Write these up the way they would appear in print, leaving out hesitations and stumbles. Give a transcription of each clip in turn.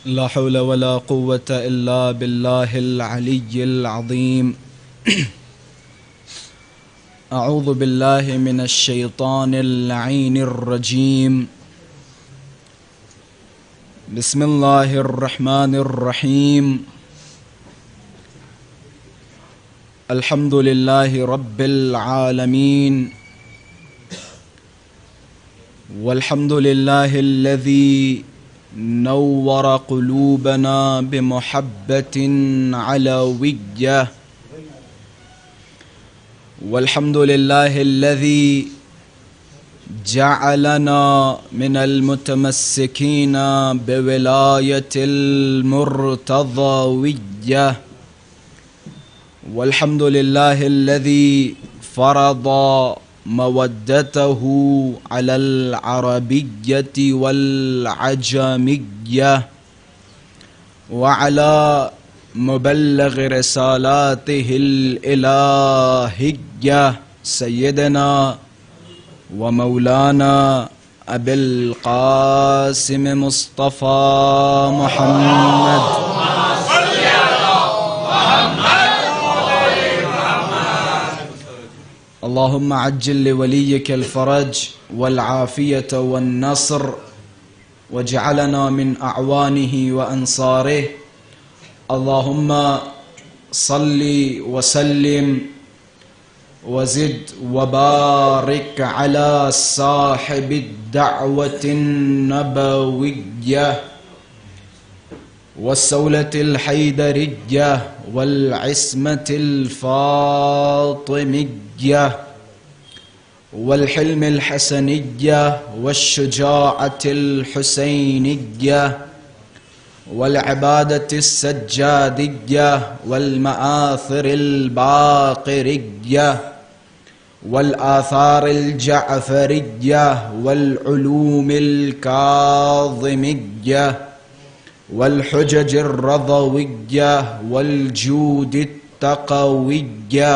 لا حول ولا قوة إلا بالله العلي العظيم. أعوذ بالله من الشيطان اللعين الرجيم. بسم الله الرحمن الرحيم. الحمد لله رب العالمين، والحمد لله الذي نور قلوبنا بمحبة علوية، والحمد لله الذي جعلنا من المتمسكين بولاية المرتضوية، والحمد لله الذي فرض مودته على العربية والعجمية وعلى مبلغ رسالاته الإلهية سيدنا ومولانا أبي القاسم مصطفى محمد. اللهم عجل لوليك الفرج والعافية والنصر، واجعلنا من أعوانه وأنصاره. اللهم صل وسلم وزد وبارك على صاحب الدعوة النبوية والسولة الحيدرية والعصمة الفاطمية والحلم الحسنية والشجاعة الحسينية والعبادة السجادية والمآثر الباقرية والآثار الجعفرية والعلوم الكاظمية والحجج الرضوية والجود التقوية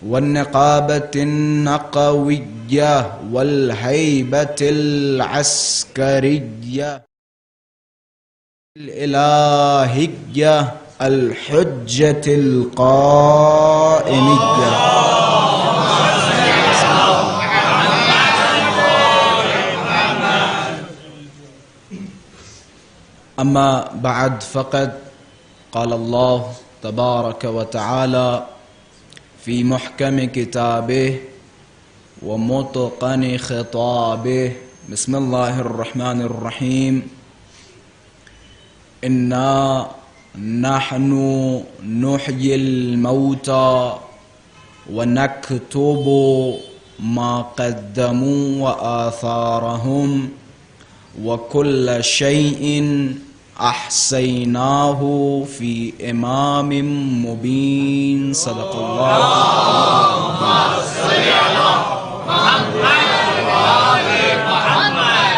والنقابة النقوية والهيبة العسكرية الإلهية الحجة القائمية. أما بعد، فقد قال الله تبارك وتعالى في محكم كتابه ومتقن خطابه. بسم الله الرحمن الرحيم. إنا نحن نحيي الموتى ونكتب ما قدموا وآثارهم وكل شيء أحصيناه في إمام مبين. صدق الله. اللهم صل على محمد وآل محمد.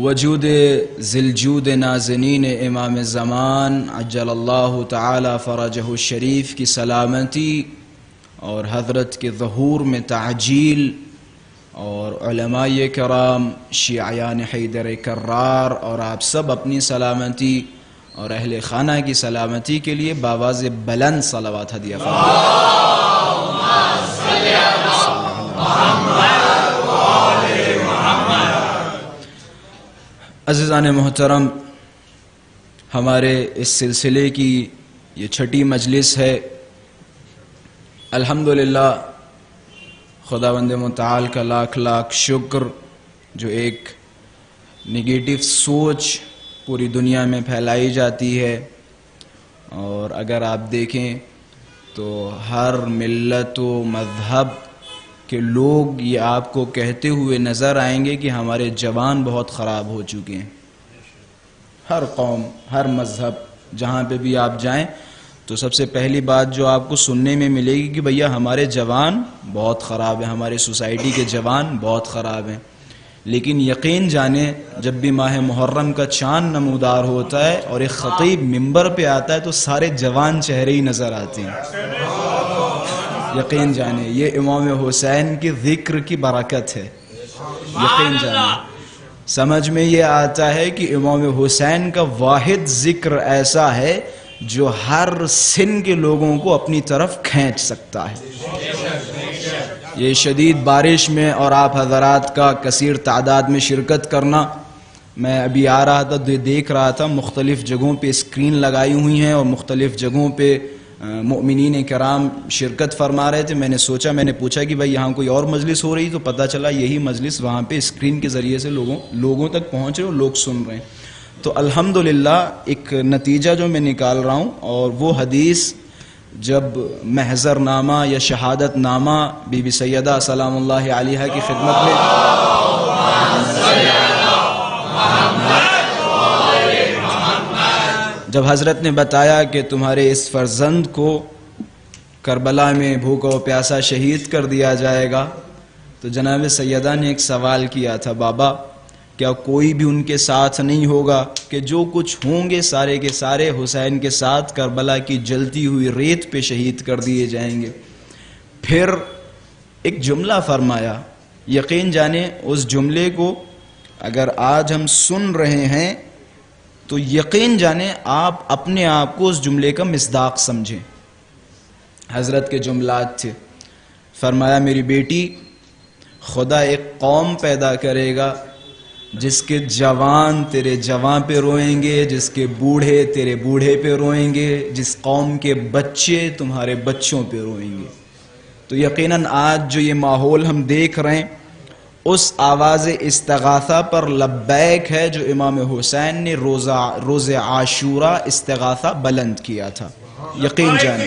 وجود ذی الجود نازنین امام زمان عجل اللہ تعالی فرجہ الشریف کی سلامتی اور حضرت کے ظہور میں تعجیل، اور علماء کرام، شیعیان حیدر کرار اور آپ سب اپنی سلامتی اور اہل خانہ کی سلامتی کے لیے بآواز بلند صلوات ہدیہ فرمائیں. اللہم صلی علی محمد وآل محمد. عزیزان محترم، ہمارے اس سلسلے کی یہ چھٹی مجلس ہے. الحمدللہ خداوند متعال کا لاکھ لاکھ شکر جو ایک نگیٹو سوچ پوری دنیا میں پھیلائی جاتی ہے، اور اگر آپ دیکھیں تو ہر ملت و مذہب کے لوگ یہ آپ کو کہتے ہوئے نظر آئیں گے کہ ہمارے جوان بہت خراب ہو چکے ہیں. ہر قوم، ہر مذہب، جہاں پہ بھی آپ جائیں تو سب سے پہلی بات جو آپ کو سننے میں ملے گی کہ بھیا ہمارے جوان بہت خراب ہیں، ہمارے سوسائٹی کے جوان بہت خراب ہیں. لیکن یقین جانیں، جب بھی ماہ محرم کا چاند نمودار ہوتا ہے اور ایک خطیب ممبر پہ آتا ہے تو سارے جوان چہرے ہی نظر آتے ہیں. یقین جانیں یہ امام حسین کی ذکر کی برکت ہے. یقین جانیں سمجھ میں یہ آتا ہے کہ امام حسین کا واحد ذکر ایسا ہے جو ہر سن کے لوگوں کو اپنی طرف کھینچ سکتا ہے. یہ شدید بارش میں اور آپ حضرات کا کثیر تعداد میں شرکت کرنا، میں ابھی آ رہا تھا دیکھ رہا تھا مختلف جگہوں پہ اسکرین لگائی ہوئی ہیں اور مختلف جگہوں پہ مؤمنین کرام شرکت فرما رہے تھے. میں نے سوچا، میں نے پوچھا کہ بھائی یہاں کوئی اور مجلس ہو رہی، تو پتہ چلا یہی مجلس وہاں پہ اسکرین کے ذریعے سے لوگوں تک پہنچ رہے اور لوگ سن رہے ہیں. تو الحمدللہ ایک نتیجہ جو میں نکال رہا ہوں، اور وہ حدیث جب محضر نامہ یا شہادت نامہ بی بی سیدہ سلام اللہ علیہا کی خدمت میں جب حضرت نے بتایا کہ تمہارے اس فرزند کو کربلا میں بھوکا و پیاسا شہید کر دیا جائے گا، تو جناب سیدہ نے ایک سوال کیا تھا، بابا کیا کوئی بھی ان کے ساتھ نہیں ہوگا کہ جو کچھ ہوں گے سارے کے سارے حسین کے ساتھ کربلا کی جلتی ہوئی ریت پہ شہید کر دیے جائیں گے؟ پھر ایک جملہ فرمایا، یقین جانے اس جملے کو اگر آج ہم سن رہے ہیں تو یقین جانے آپ اپنے آپ کو اس جملے کا مصداق سمجھیں. حضرت کے جملات تھے، فرمایا میری بیٹی، خدا ایک قوم پیدا کرے گا جس کے جوان تیرے جوان پہ روئیں گے، جس کے بوڑھے تیرے بوڑھے پہ روئیں گے، جس قوم کے بچے تمہارے بچوں پہ روئیں گے. تو یقیناً آج جو یہ ماحول ہم دیکھ رہے ہیں اس آواز استغاثہ پر لبیک ہے جو امام حسین نے روز عاشورہ استغاثہ بلند کیا تھا. یقین جانے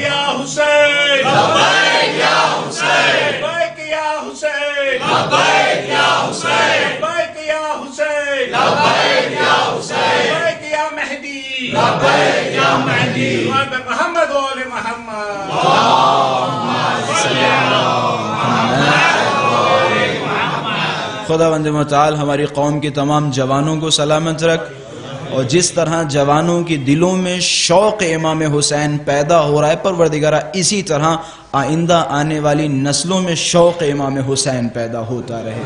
خداوند متعال ہماری قوم کے تمام جوانوں کو سلامت رکھ، اور جس طرح جوانوں کے دلوں میں شوق امام حسین پیدا ہو رہا ہے پروردگارہ اسی طرح آئندہ آنے والی نسلوں میں شوق امام حسین پیدا ہوتا رہے.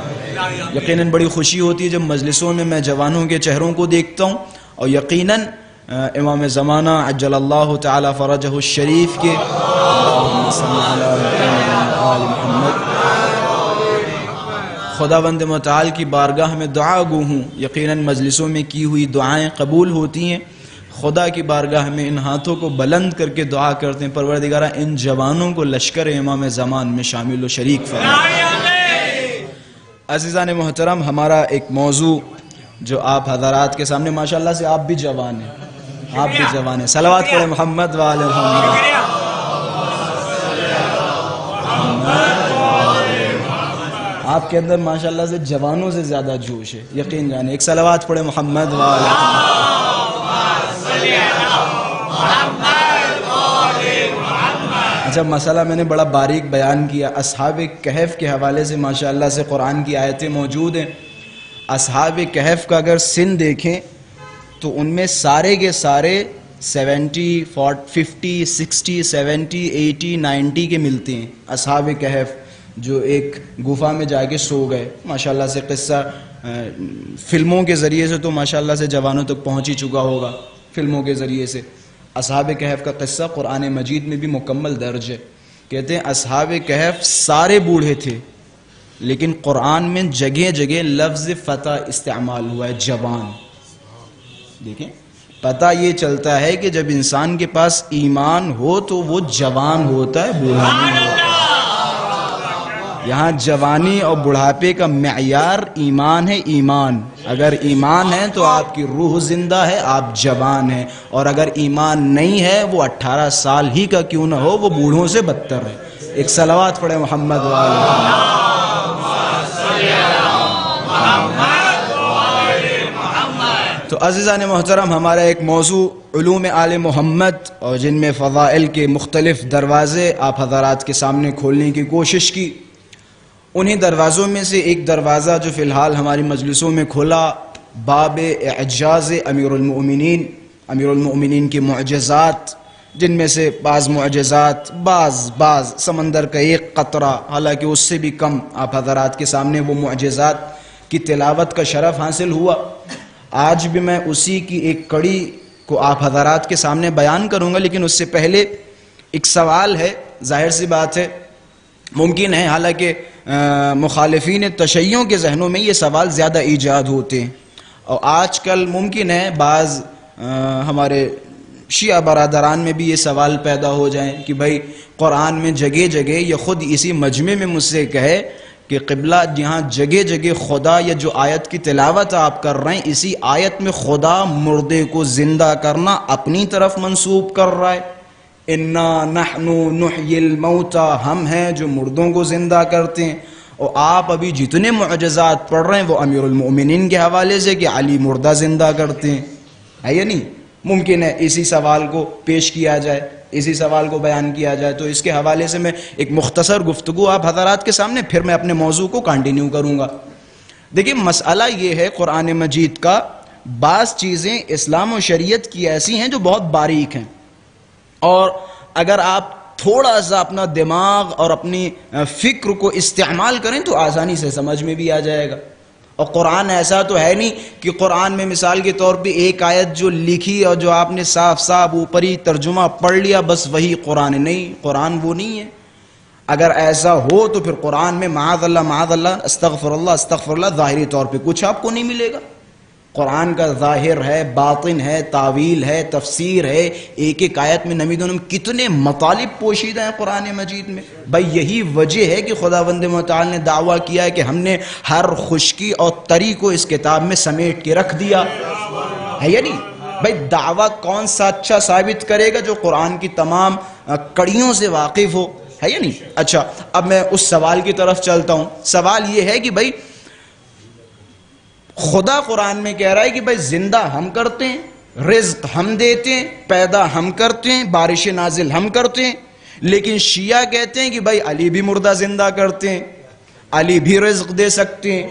یقیناً بڑی خوشی ہوتی ہے جب مجلسوں میں میں جوانوں کے چہروں کو دیکھتا ہوں، اور یقیناً امام زمانہ عجل اللہ تعالی فرجہ الشریف کے خداوند متعال کی بارگاہ میں دعا گو ہوں. یقیناً مجلسوں میں کی ہوئی دعائیں قبول ہوتی ہیں، خدا کی بارگاہ میں ان ہاتھوں کو بلند کر کے دعا کرتے ہیں، پروردگارہ ان جوانوں کو لشکر امام زمان میں شامل و شریک فرما. عزیزان محترم، ہمارا ایک موضوع جو آپ حضرات کے سامنے، ماشاءاللہ سے آپ بھی جوان ہیں، آپ بھی جوان ہیں، صلوات پڑھیں محمد وآل محمد. آپ کے اندر ماشاءاللہ سے جوانوں سے زیادہ جوش ہے، یقین جانے. ایک صلوات پڑھیں محمد وآل محمد. اچھا، مسئلہ میں نے بڑا باریک بیان کیا. اصحاب کہف کے حوالے سے ماشاءاللہ سے قرآن کی آیتیں موجود ہیں. اصحاب کہف کا اگر سن دیکھیں تو ان میں سارے کے سارے 70 50 60 70 80 90 کے ملتے ہیں. اصحاب کہف جو ایک گفا میں جا کے سو گئے، ماشاءاللہ سے قصہ فلموں کے ذریعے سے تو ماشاءاللہ سے جوانوں تک پہنچ ہی چکا ہوگا. فلموں کے ذریعے سے اصحاب کہف کا قصہ قرآن مجید میں بھی مکمل درج ہے. کہتے ہیں اصحاب کہف سارے بوڑھے تھے، لیکن قرآن میں جگہ جگہ لفظ فتح استعمال ہوا ہے، جوان. دیکھیں، پتہ یہ چلتا ہے کہ جب انسان کے پاس ایمان ہو تو وہ جوان ہوتا ہے، بوڑھا نہیں ہوتا. یہاں جوانی اور بڑھاپے کا معیار ایمان ہے. ایمان اگر ایمان ہے تو آپ کی روح زندہ ہے، آپ جوان ہیں، اور اگر ایمان نہیں ہے وہ 18 سال ہی کا کیوں نہ ہو وہ بوڑھوں سے بدتر ہے. ایک صلوات پڑھے محمد وآل محمد. تو عزیزان محترم، ہمارا ایک موضوع علوم آل محمد، اور جن میں فضائل کے مختلف دروازے آپ حضرات کے سامنے کھولنے کی کوشش کی. انہی دروازوں میں سے ایک دروازہ جو فی الحال ہماری مجلسوں میں کھولا، باب اعجاز امیر المؤمنین کے معجزات، جن میں سے بعض معجزات، بعض سمندر کا ایک قطرہ، حالانکہ اس سے بھی کم آپ حضرات کے سامنے وہ معجزات کی تلاوت کا شرف حاصل ہوا. آج بھی میں اسی کی ایک کڑی کو آپ حضرات کے سامنے بیان کروں گا، لیکن اس سے پہلے ایک سوال ہے. ظاہر سی بات ہے، ممکن ہے حالانکہ مخالفین تشیع کے ذہنوں میں یہ سوال زیادہ ایجاد ہوتے ہیں، اور آج کل ممکن ہے بعض ہمارے شیعہ برادران میں بھی یہ سوال پیدا ہو جائیں کہ بھائی قرآن میں جگہ جگہ یا خود اسی مجمع میں مجھ سے کہے کہ قبلہ جہاں جگہ جگہ خدا یا جو آیت کی تلاوت آپ کر رہے ہیں، اسی آیت میں خدا مردے کو زندہ کرنا اپنی طرف منسوب کر رہا ہے. انا نحن نحیی الموتى، ہم ہیں جو مردوں کو زندہ کرتے ہیں. اور آپ ابھی جتنے معجزات پڑھ رہے ہیں وہ امیر المؤمنین کے حوالے سے کہ علی مردہ زندہ کرتے ہیں، ہے یا نہیں؟ ممکن ہے اسی سوال کو پیش کیا جائے، اسی سوال کو بیان کیا جائے. تو اس کے حوالے سے میں ایک مختصر گفتگو آپ حضرات کے سامنے، پھر میں اپنے موضوع کو کنٹینیو کروں گا. دیکھیں مسئلہ یہ ہے قرآن مجید کا، بعض چیزیں اسلام و شریعت کی ایسی ہیں جو بہت باریک ہیں، اور اگر آپ تھوڑا سا اپنا دماغ اور اپنی فکر کو استعمال کریں تو آسانی سے سمجھ میں بھی آ جائے گا. اور قرآن ایسا تو ہے نہیں کہ قرآن میں مثال کے طور پہ ایک آیت جو لکھی اور جو آپ نے صاف صاف اوپری ترجمہ پڑھ لیا بس وہی قرآن. نہیں، قرآن وہ نہیں ہے. اگر ایسا ہو تو پھر قرآن میں معاذ اللہ استغفر اللہ ظاہری طور پہ کچھ آپ کو نہیں ملے گا. قرآن کا ظاہر ہے، باطن ہے، تعویل ہے، تفسیر ہے. ایک ایک آیت میں نمی دونوں میں کتنے مطالب پوشیدہ ہیں قرآن مجید میں. بھائی یہی وجہ ہے کہ خداوند متعال نے دعویٰ کیا ہے کہ ہم نے ہر خشکی اور تری کو اس کتاب میں سمیٹ کے رکھ دیا ہے یا نہیں؟ بھائی دعویٰ کون سا اچھا ثابت کرے گا جو قرآن کی تمام کڑیوں سے واقف ہو، ہے یا نہیں؟ اچھا، اب میں اس سوال کی طرف چلتا ہوں. سوال یہ ہے کہ بھائی خدا قرآن میں کہہ رہا ہے کہ بھائی زندہ ہم کرتے ہیں، رزق ہم دیتے ہیں، پیدا ہم کرتے ہیں، بارش نازل ہم کرتے ہیں. لیکن شیعہ کہتے ہیں کہ بھائی علی بھی مردہ زندہ کرتے ہیں، علی بھی رزق دے سکتے ہیں.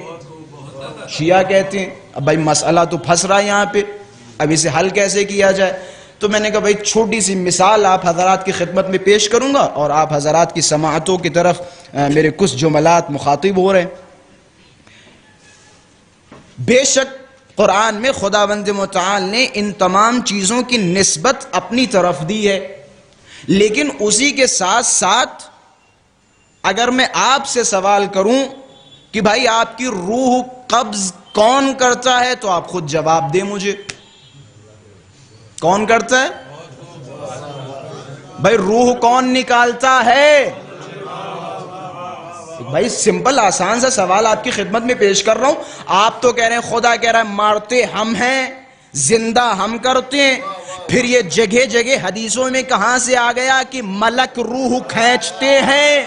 شیعہ کہتے ہیں. اب بھائی مسئلہ تو پھنس رہا ہے یہاں پہ، اب اسے حل کیسے کیا جائے؟ تو میں نے کہا بھائی چھوٹی سی مثال آپ حضرات کی خدمت میں پیش کروں گا اور آپ حضرات کی سماعتوں کی طرف میرے کچھ جملات مخاطب ہو رہے ہیں. بے شک قرآن میں خداوند متعال نے ان تمام چیزوں کی نسبت اپنی طرف دی ہے، لیکن اسی کے ساتھ ساتھ اگر میں آپ سے سوال کروں کہ بھائی آپ کی روح قبض کون کرتا ہے تو آپ خود جواب دیں مجھے. کون کرتا ہے؟ بھائی روح کون نکالتا ہے؟ بھائی سمپل آسان سا سوال آپ کی خدمت میں پیش کر رہا ہوں. آپ تو کہہ رہے ہیں خدا کہہ رہا ہے مارتے ہم ہیں، زندہ ہم کرتے ہیں. پھر یہ جگہ جگہ حدیثوں میں کہاں سے آ گیا کہ ملک روح کھینچتے ہیں؟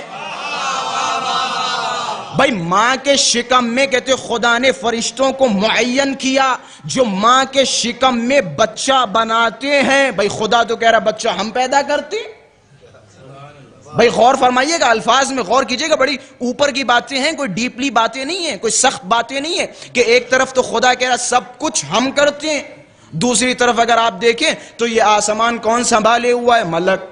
بھائی ماں کے شکم میں کہتے خدا نے فرشتوں کو معین کیا جو ماں کے شکم میں بچہ بناتے ہیں. بھائی خدا تو کہہ رہا بچہ ہم پیدا کرتے ہیں. بھائی غور فرمائیے گا، الفاظ میں غور کیجئے گا، بڑی اوپر کی باتیں ہیں، کوئی ڈیپلی باتیں نہیں ہیں، کوئی سخت باتیں نہیں ہیں کہ ایک طرف تو خدا کہہ رہا سب کچھ ہم کرتے ہیں، دوسری طرف اگر آپ دیکھیں تو یہ آسمان کون سنبھالے ہوا ہے؟ ملک.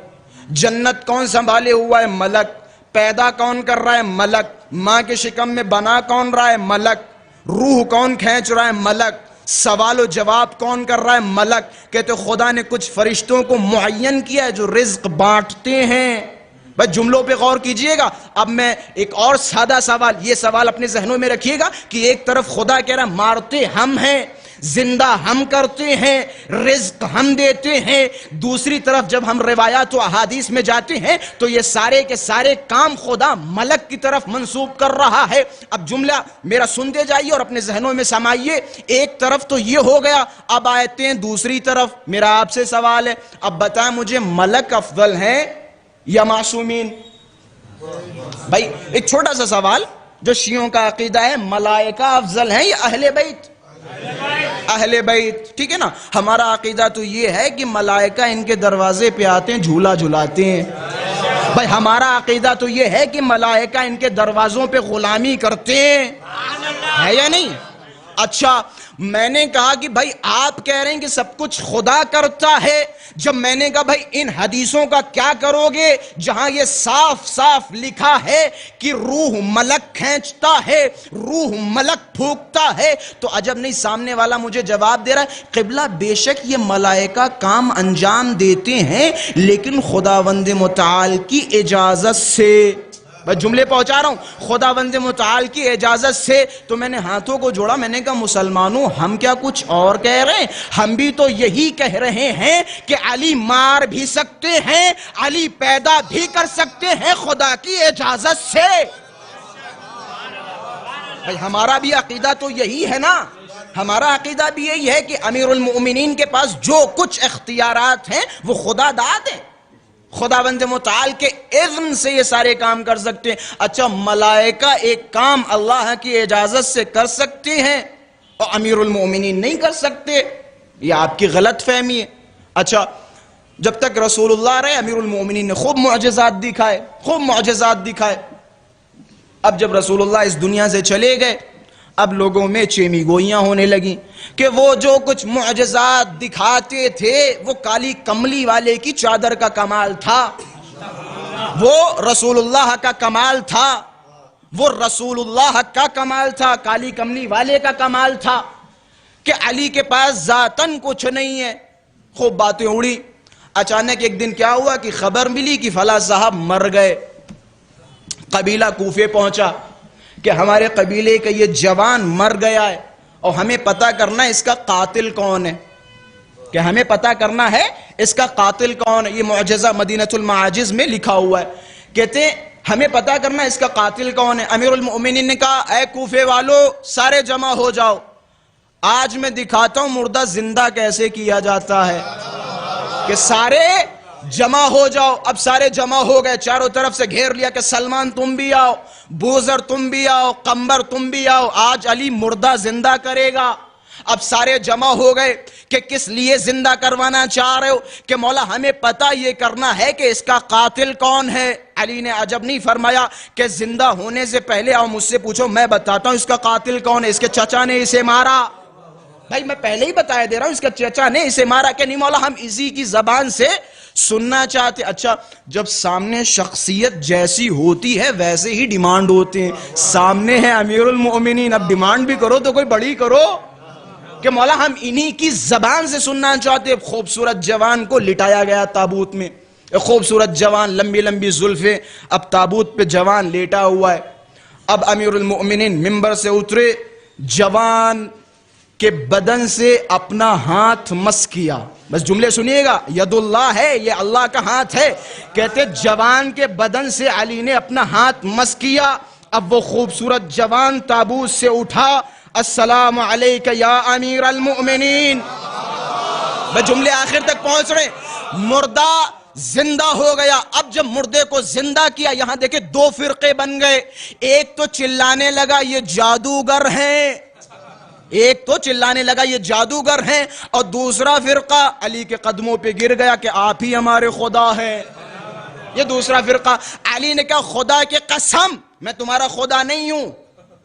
جنت کون سنبھالے ہوا ہے؟ ملک. پیدا کون کر رہا ہے؟ ملک. ماں کے شکم میں بنا کون رہا ہے؟ ملک. روح کون کھینچ رہا ہے؟ ملک. سوال و جواب کون کر رہا ہے؟ ملک. کہتے خدا نے کچھ فرشتوں کو معین کیا ہے جو رزق بانٹتے ہیں. بس جملوں پہ غور کیجئے گا. اب میں ایک اور سادہ سوال، یہ سوال اپنے ذہنوں میں رکھیے گا کہ ایک طرف خدا کہہ رہا مارتے ہم ہیں، زندہ ہم کرتے ہیں، رزق ہم دیتے ہیں. دوسری طرف جب ہم روایات و احادیث میں جاتے ہیں تو یہ سارے کے سارے کام خدا ملک کی طرف منسوب کر رہا ہے. اب جملہ میرا سنتے جائیے اور اپنے ذہنوں میں سمائیے. ایک طرف تو یہ ہو گیا، اب آیتیں ہیں دوسری طرف. میرا آپ سے سوال ہے، اب بتائیں مجھے ملک افضل ہیں یا معصومین؟ بھائی ایک چھوٹا سا سوال جو شیعوں کا عقیدہ ہے، ملائکہ افضل ہیں یا اہل بیت؟ اہل بیت. ٹھیک ہے نا. ہمارا عقیدہ تو یہ ہے کہ ملائکہ ان کے دروازے پہ آتے ہیں، جھولا جھلاتے ہیں. بھائی ہمارا عقیدہ تو یہ ہے کہ ملائکہ ان کے دروازوں پہ غلامی کرتے ہیں، ہے یا نہیں؟ اچھا میں نے کہا کہ بھائی آپ کہہ رہے ہیں کہ سب کچھ خدا کرتا ہے، جب میں نے کہا بھائی ان حدیثوں کا کیا کرو گے جہاں یہ صاف صاف لکھا ہے کہ روح ملک کھینچتا ہے، روح ملک پھونکتا ہے، تو عجب نہیں سامنے والا مجھے جواب دے رہا ہے قبلہ بے شک یہ ملائکہ کام انجام دیتے ہیں لیکن خداوند متعال کی اجازت سے. میں جملے پہنچا رہا ہوں، خداوند متعال کی اجازت سے. تو میں نے ہاتھوں کو جوڑا، میں نے کہا مسلمانوں ہم کیا کچھ اور کہہ رہے ہیں؟ ہم بھی تو یہی کہہ رہے ہیں کہ علی مار بھی سکتے ہیں، علی پیدا بھی کر سکتے ہیں خدا کی اجازت سے. بھائی ہمارا بھی عقیدہ تو یہی ہے نا، ہمارا عقیدہ بھی یہی ہے کہ امیر المؤمنین کے پاس جو کچھ اختیارات ہیں وہ خدا داد ہیں، خداوند متعال کے اذن سے یہ سارے کام کر سکتے ہیں. اچھا ملائکہ ایک کام اللہ کی اجازت سے کر سکتے ہیں اور امیر المؤمنین نہیں کر سکتے، یہ آپ کی غلط فہمی ہے. اچھا جب تک رسول اللہ رہے امیر المؤمنین نے خوب معجزات دکھائے، خوب معجزات دکھائے. اب جب رسول اللہ اس دنیا سے چلے گئے اب لوگوں میں چیمی گوئیاں ہونے لگیں کہ وہ جو کچھ معجزات دکھاتے تھے وہ کالی کملی والے کی چادر کا کمال تھا، وہ رسول اللہ کا کمال تھا، وہ رسول اللہ کا کمال تھا، کالی کملی والے کا کمال تھا کہ علی کے پاس ذاتاً کچھ نہیں ہے. خوب باتیں اڑی. اچانک ایک دن کیا ہوا کہ خبر ملی کہ فلاں صاحب مر گئے. قبیلہ کوفے پہنچا کہ ہمارے قبیلے کا یہ جوان مر گیا ہے اور ہمیں پتہ کرنا ہے اس کا قاتل کون ہے، کہ ہمیں پتہ کرنا ہے اس کا قاتل کون ہے. یہ معجزہ مدینۃ المعاجز میں لکھا ہوا ہے. کہتے ہیں ہمیں پتہ کرنا ہے اس کا قاتل کون ہے. امیر المؤمنین نے کہا اے کوفے والو سارے جمع ہو جاؤ، آج میں دکھاتا ہوں مردہ زندہ کیسے کیا جاتا ہے. کہ سارے جمع ہو جاؤ. اب سارے جمع ہو گئے، چاروں طرف سے گھیر لیا کہ سلمان تم بھی آؤ، بوزر تم بھی آؤ، قمبر تم بھی آؤ، آج علی مردہ زندہ کرے گا. اب سارے جمع ہو گئے کہ کس لیے زندہ کروانا چاہ رہے ہو؟ کہ مولا ہمیں پتہ یہ کرنا ہے کہ اس کا قاتل کون ہے. علی نے عجب نہیں فرمایا کہ زندہ ہونے سے پہلے آؤ مجھ سے پوچھو، میں بتاتا ہوں اس کا قاتل کون ہے. اس کے چچا نے اسے مارا. بھائی میں پہلے ہی بتایا دے رہا ہوں اس کا چچا نے اسے مارا. کہ نہیں مولا ہم اسی کی زبان سے سننا چاہتے. اچھا جب سامنے شخصیت جیسی ہوتی ہے ویسے ہی ڈیمانڈ ہوتے ہیں. سامنے ہے امیر المؤمنین، اب ڈیمانڈ بھی کرو تو کوئی بڑی کرو کہ مولا ہم انہی کی زبان سے سننا چاہتے. خوبصورت جوان کو لٹایا گیا تابوت میں، خوبصورت جوان، لمبی لمبی زلفیں. اب تابوت پہ جوان لیٹا ہوا ہے. اب امیر المؤمنین منبر سے اترے، جوان کہ بدن سے اپنا ہاتھ مس کیا. بس جملے سنیے گا، ید اللہ ہے، یہ اللہ کا ہاتھ ہے. کہتے جوان کے بدن سے علی نے اپنا ہاتھ مس کیا. اب وہ خوبصورت جوان تابوت سے اٹھا، السلام علیکہ یا امیر المؤمنین. بس جملے آخر تک پہنچ رہے. مردہ زندہ ہو گیا. اب جب مردے کو زندہ کیا یہاں دیکھیں دو فرقے بن گئے. ایک تو چلانے لگا یہ جادوگر ہیں، ایک تو چلانے لگا یہ جادوگر ہیں، اور دوسرا فرقہ علی کے قدموں پہ گر گیا کہ آپ ہی ہمارے خدا ہیں. یہ دوسرا فرقہ. علی نے کہا خدا کی قسم میں تمہارا خدا نہیں ہوں،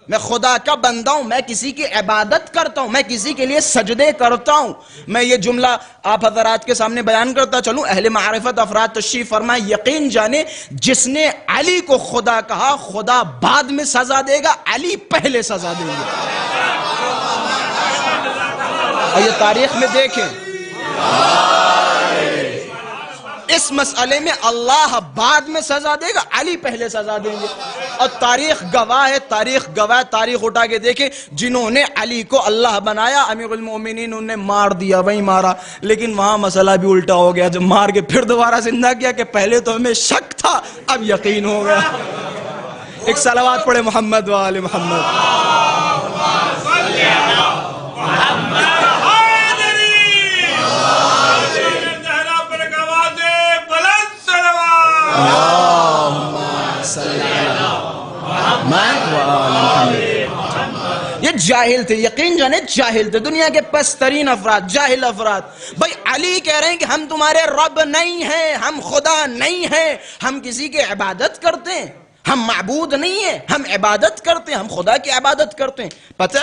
میں خدا کا بندہ ہوں، میں کسی کی عبادت کرتا ہوں، میں کسی کے لیے سجدے کرتا ہوں. میں یہ جملہ آپ حضرات کے سامنے بیان کرتا چلوں. اہل معرفت افراد تشریف فرمائے، یقین جانے جس نے علی کو خدا کہا خدا بعد میں سزا دے گا، علی پہلے سزا دے گا. اور یہ تاریخ میں دیکھیں اس مسئلے میں اللہ بعد میں سزا دے گا، علی پہلے سزا دیں گے. اور تاریخ گواہ ہے، تاریخ گواہ. تاریخ اٹھا کے دیکھیں جنہوں نے علی کو اللہ بنایا امیر المؤمنین انہیں مار دیا، وہی مارا. لیکن وہاں مسئلہ بھی الٹا ہو گیا، جب مار کے پھر دوبارہ زندہ کیا کہ پہلے تو ہمیں شک تھا اب یقین ہو گیا. ایک صلوات پڑھے محمد و آل محمد. یہ جاہل تھے، یقین جانے جاہل تھے، دنیا کے پست ترین افراد، جاہل افراد. بھائی علی کہہ رہے ہیں کہ ہم تمہارے رب نہیں ہیں، ہم خدا نہیں ہیں، ہم کسی کی عبادت کرتے ہیں، ہم معبود نہیں ہیں، ہم عبادت کرتے ہیں، ہم خدا کی عبادت کرتے ہیں. پتہ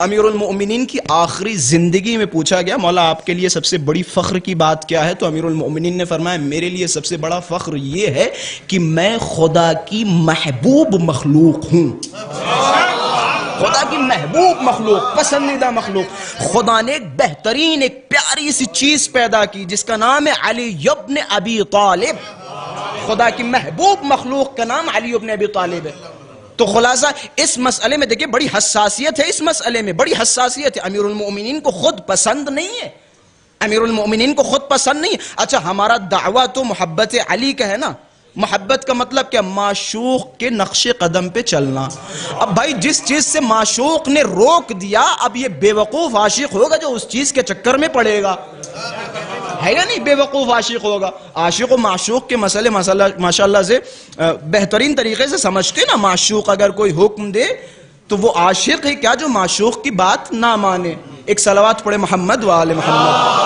امیر المؤمنین کی آخری زندگی میں پوچھا گیا مولا آپ کے لیے سب سے بڑی فخر کی بات کیا ہے؟ تو امیر المؤمنین نے فرمایا میرے لیے سب سے بڑا فخر یہ ہے کہ میں خدا کی محبوب مخلوق ہوں. خدا کی محبوب مخلوق، پسندیدہ مخلوق. خدا نے ایک بہترین ایک پیاری سی چیز پیدا کی جس کا نام ہے علی ابن ابی طالب. خدا کی محبوب مخلوق کا نام علی ابن ابی طالب ہے. تو خلاصہ اس مسئلے میں دیکھیں بڑی حساسیت ہے، اس مسئلے میں بڑی حساسیت ہے. امیر المؤمنین کو خود پسند نہیں ہے، امیر المؤمنین کو خود پسند نہیں ہے. اچھا ہمارا دعویٰ تو محبت علی کا ہے نا. محبت کا مطلب کیا؟ معشوق کے نقش قدم پہ چلنا. اب بھائی جس چیز سے معشوق نے روک دیا، اب یہ بے وقوف عاشق ہوگا جو اس چیز کے چکر میں پڑے گا، ہے یا نہیں؟ بے وقوف عاشق ہوگا. عاشق و معشوق کے مسئلے ماشاءاللہ سے بہترین طریقے سے سمجھتے نا. معشوق اگر کوئی حکم دے تو وہ عاشق ہے کیا جو معشوق کی بات نہ مانے. ایک صلوات پڑھے محمد و آل محمد.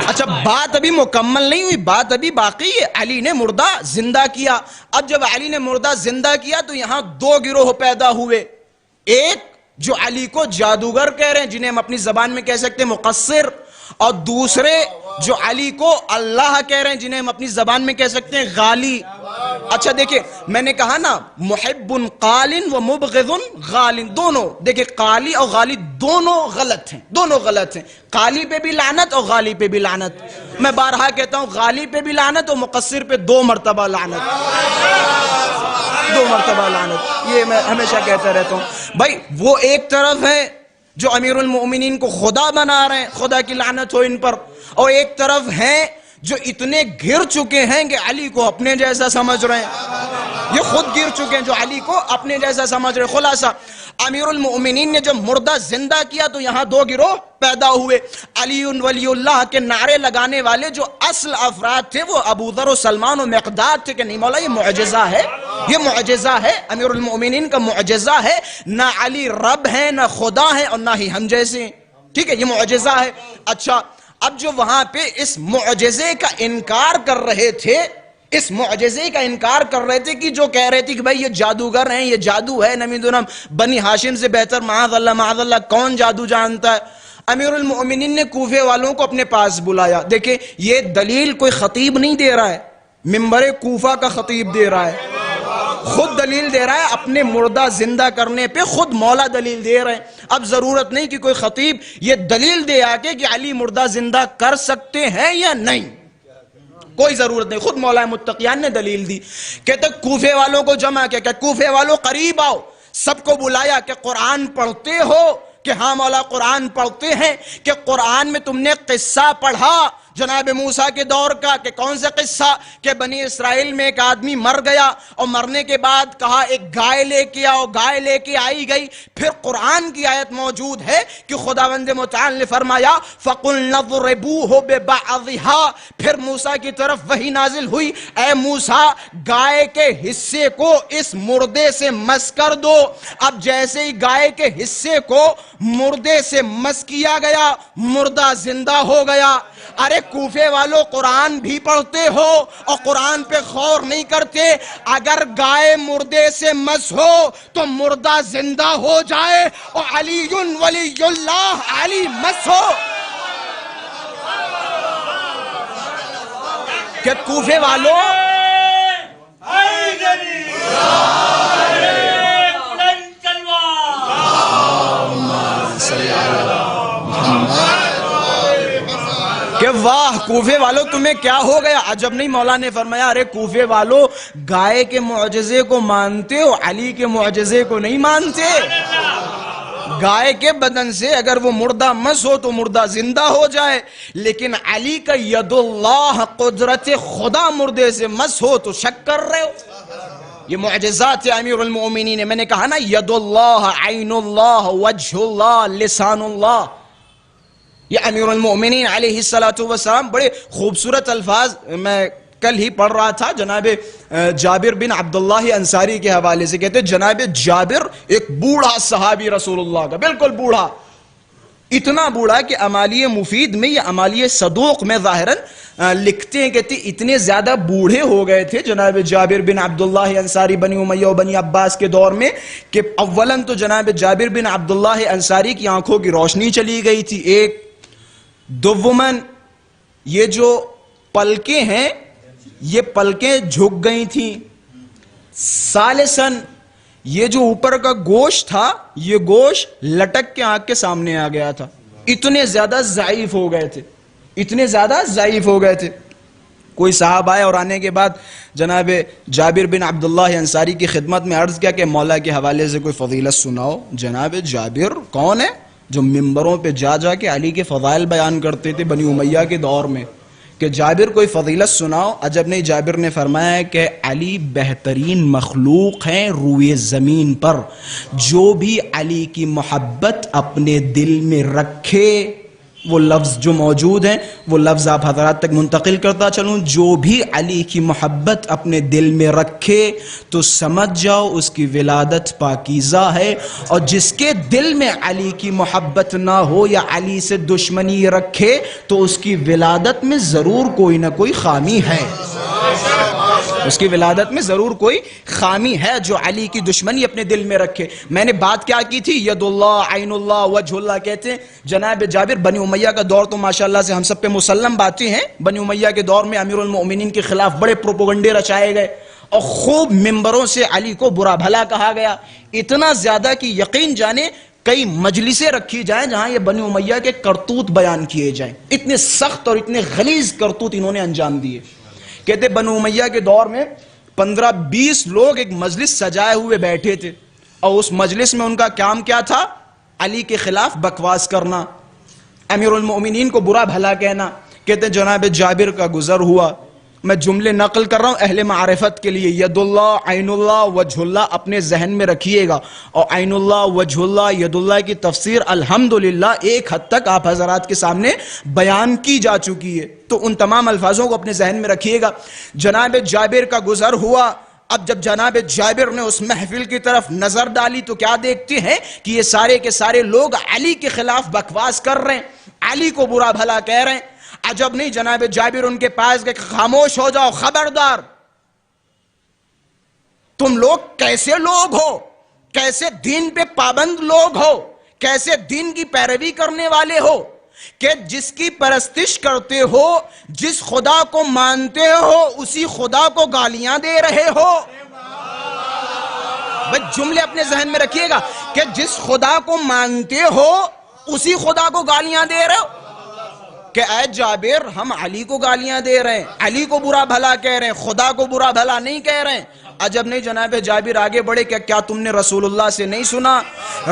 اچھا بات ابھی مکمل نہیں ہوئی، بات ابھی باقی ہے. علی نے مردہ زندہ کیا. اب جب علی نے مردہ زندہ کیا تو یہاں دو گروہ پیدا ہوئے. ایک جو علی کو جادوگر کہہ رہے ہیں جنہیں ہم اپنی زبان میں کہہ سکتے ہیں مقصر، اور دوسرے جو علی کو اللہ کہہ رہے ہیں جنہیں ہم اپنی زبان میں کہہ سکتے ہیں غالی. اچھا دیکھیں میں نے کہا نا محب قال و مبغض غال، دونوں دیکھیں قالی اور غالی دونوں غلط ہیں، دونوں غلط ہیں. قالی پہ بھی لعنت اور غالی پہ بھی لعنت. میں بارہا کہتا ہوں غالی پہ بھی لعنت اور مقصر پہ 2 مرتبہ لعنت، 2 مرتبہ لعنت. یہ میں ہمیشہ کہتا رہتا ہوں. بھائی وہ ایک طرف ہے جو امیر المؤمنین کو خدا بنا رہے ہیں، خدا کی لعنت ہو ان پر، اور ایک طرف ہیں جو اتنے گر چکے ہیں کہ علی کو اپنے جیسا سمجھ رہے ہیں. یہ خود گر چکے ہیں جو علی کو اپنے جیسا سمجھ رہے ہیں. خلاصہ امیر المؤمنین نے جب مردہ زندہ کیا تو یہاں 2 گروہ پیدا ہوئے. علی ولی اللہ کے نعرے لگانے والے جو اصل افراد تھے وہ ابو ذر و سلمان و مقداد تھے کہ نہیں مولا یہ معجزہ ہے، یہ معجزہ ہے، امیر المؤمنین کا معجزہ ہے. نہ علی رب ہے، نہ خدا ہے، اور نہ ہی ہم جیسے ہیں. ٹھیک ہے یہ معجزہ ہے. اچھا اب جو وہاں پہ اس معجزے کا انکار کر رہے تھے، اس معجزے کا انکار کر رہے تھے کہ جو کہہ رہے تھے کہ بھائی یہ جادوگر ہیں، یہ جادو ہے، نمیدونم بنی ہاشم سے بہتر معاذ اللہ کون جادو جانتا ہے. امیر المؤمنین نے کوفے والوں کو اپنے پاس بلایا. دیکھیں یہ دلیل کوئی خطیب نہیں دے رہا ہے، منبر کوفہ کا خطیب دے رہا ہے، خود دلیل دے رہا ہے. اپنے مردہ زندہ کرنے پہ خود مولا دلیل دے رہے ہیں. اب ضرورت نہیں کہ کوئی خطیب یہ دلیل دے آکے کہ علی مردہ زندہ کر سکتے ہیں یا نہیں، کوئی ضرورت نہیں. خود مولا متقیان نے دلیل دی. کہتے کوفے والوں کو جمع کیا کہ کوفے والوں قریب آؤ. سب کو بلایا کہ قرآن پڑھتے ہو؟ کہ ہاں مولا قرآن پڑھتے ہیں. کہ قرآن میں تم نے قصہ پڑھا جناب موسیٰ کے دور کا؟ کہ کون سا قصہ؟ کہ بنی اسرائیل میں ایک آدمی مر گیا اور مرنے کے بعد کہا ایک گائے لے کے آؤ، گائے لے کے آئی گئی. پھر قرآن کی آیت موجود ہے کہ خداوند متعال نے فرمایا فَقُلْنَا اضْرِبُوهُ بِبَعْضِهَا. پھر موسیٰ کی طرف وحی نازل ہوئی اے موسیٰ گائے کے حصے کو اس مردے سے مس کر دو. اب جیسے ہی گائے کے حصے کو مردے سے مس کیا گیا مردہ زندہ ہو گیا. ارے کوفے والوں قرآن بھی پڑھتے ہو اور قرآن پہ غور نہیں کرتے؟ اگر گائے مردے سے مس ہو تو مردہ زندہ ہو جائے اور علی ولی اللہ علی مس ہو. کہ کوفے والوں کہ واہ کوفے والوں تمہیں کیا ہو گیا؟ عجب نہیں. مولا نے فرمایا ارے کوفے والوں گائے کے معجزے کو مانتے ہو، علی کے معجزے کو نہیں مانتے. گائے کے بدن سے اگر وہ مردہ مس ہو تو مردہ زندہ ہو جائے، لیکن علی کا ید اللہ قدرت خدا مردے سے مس ہو تو شک کر رہے ہو. یہ معجزات امیر المؤمنین. میں نے کہا نا ید اللہ، عین اللہ، وجہ اللہ، لسان اللہ. یہ امیر المؤمنین علیہ السلام بڑے خوبصورت الفاظ میں کل ہی پڑھ رہا تھا جناب جابر بن عبداللہ انصاری کے حوالے سے. کہتے جناب جابر ایک بوڑھا صحابی رسول اللہ کا، بالکل بوڑھا. اتنا بوڑھا کہ امالی مفید میں یا امالی صدوق میں ظاہراً لکھتے ہیں، کہتے اتنے زیادہ بوڑھے ہو گئے تھے جناب جابر بن عبداللہ انصاری بنی امیہ و بنی عباس کے دور میں کہ اولاً تو جناب جابر بن عبداللہ انصاری کی آنکھوں کی روشنی چلی گئی تھی، ایک دومن یہ جو پلکیں ہیں یہ پلکیں جھک گئی تھیں، ثالثاً یہ جو اوپر کا گوشت تھا یہ گوشت لٹک کے آنکھ کے سامنے آ گیا تھا، اتنے زیادہ ضعیف ہو گئے تھے، اتنے زیادہ ضعیف ہو گئے تھے۔ کوئی صاحب آئے اور آنے کے بعد جناب جابر بن عبداللہ انصاری کی خدمت میں عرض کیا کہ مولا کے حوالے سے کوئی فضیلت سناؤ۔ جناب جابر کون ہے جو ممبروں پہ جا جا کے علی کے فضائل بیان کرتے تھے بنی امیہ کے دور میں، کہ جابر کوئی فضیلت سناؤ۔ عجب نہیں، جابر نے فرمایا ہے کہ علی بہترین مخلوق ہیں روئے زمین پر، جو بھی علی کی محبت اپنے دل میں رکھے، وہ لفظ جو موجود ہیں وہ لفظ آپ حضرات تک منتقل کرتا چلوں، جو بھی علی کی محبت اپنے دل میں رکھے تو سمجھ جاؤ اس کی ولادت پاکیزہ ہے، اور جس کے دل میں علی کی محبت نہ ہو یا علی سے دشمنی رکھے تو اس کی ولادت میں ضرور کوئی نہ کوئی خامی ہے، اس کی ولادت میں ضرور کوئی خامی ہے جو علی کی دشمنی اپنے دل میں رکھے۔ میں نے بات کیا کی تھی، ید اللہ، عین اللہ، وجہ اللہ کہتے ہیں جناب جابر۔ بنی امیہ کا دور تو ماشاءاللہ سے ہم سب پہ مسلم باتیں ہیں، بنی امیہ کے دور میں امیر المؤمنین کے خلاف بڑے پروپیگنڈے رچائے گئے اور خوب ممبروں سے علی کو برا بھلا کہا گیا، اتنا زیادہ کہ یقین جانے کئی مجلسیں رکھی جائیں جہاں یہ بنی امیہ کے کرتوت بیان کیے جائیں، اتنے سخت اور اتنے غلیظ کرتوت انہوں نے انجام دیے۔ کہتے بنو امیہ کے دور میں 15-20 لوگ ایک مجلس سجائے ہوئے بیٹھے تھے، اور اس مجلس میں ان کا کام کیا تھا؟ علی کے خلاف بکواس کرنا، امیر المؤمنین کو برا بھلا کہنا۔ کہتے جناب جابر کا گزر ہوا، میں جملے نقل کر رہا ہوں اہل معرفت کے لیے، ید اللہ، عین اللہ، وجہ اللہ اپنے ذہن میں رکھیے گا، اور عین اللہ، وجہ اللہ، ید اللہ کی تفسیر الحمدللہ ایک حد تک آپ حضرات کے سامنے بیان کی جا چکی ہے، تو ان تمام الفاظوں کو اپنے ذہن میں رکھیے گا۔ جناب جابر کا گزر ہوا، اب جب جناب جابر نے اس محفل کی طرف نظر ڈالی تو کیا دیکھتے ہیں کہ یہ سارے کے سارے لوگ علی کے خلاف بکواس کر رہے ہیں، علی کو برا بھلا کہہ رہے ہیں۔ عجب نہیں، جناب جابر ان کے پاس گئے، خاموش ہو جاؤ، خبردار، تم لوگ کیسے لوگ ہو، کیسے دین پہ پابند لوگ ہو، کیسے دین کی پیروی کرنے والے ہو کہ جس کی پرستش کرتے ہو، جس خدا کو مانتے ہو اسی خدا کو گالیاں دے رہے ہو۔ بس جملے اپنے ذہن میں رکھیے گا کہ جس خدا کو مانتے ہو اسی خدا کو گالیاں دے رہے ہو، کہ اے جابر ہم علی کو گالیاں دے رہے ہیں، علی کو برا بھلا کہہ رہے ہیں، خدا کو برا بھلا نہیں کہہ رہے ہیں۔ عجب نہیں، جناب جابر آگے بڑھے، کیا تم نے رسول اللہ سے نہیں سنا؟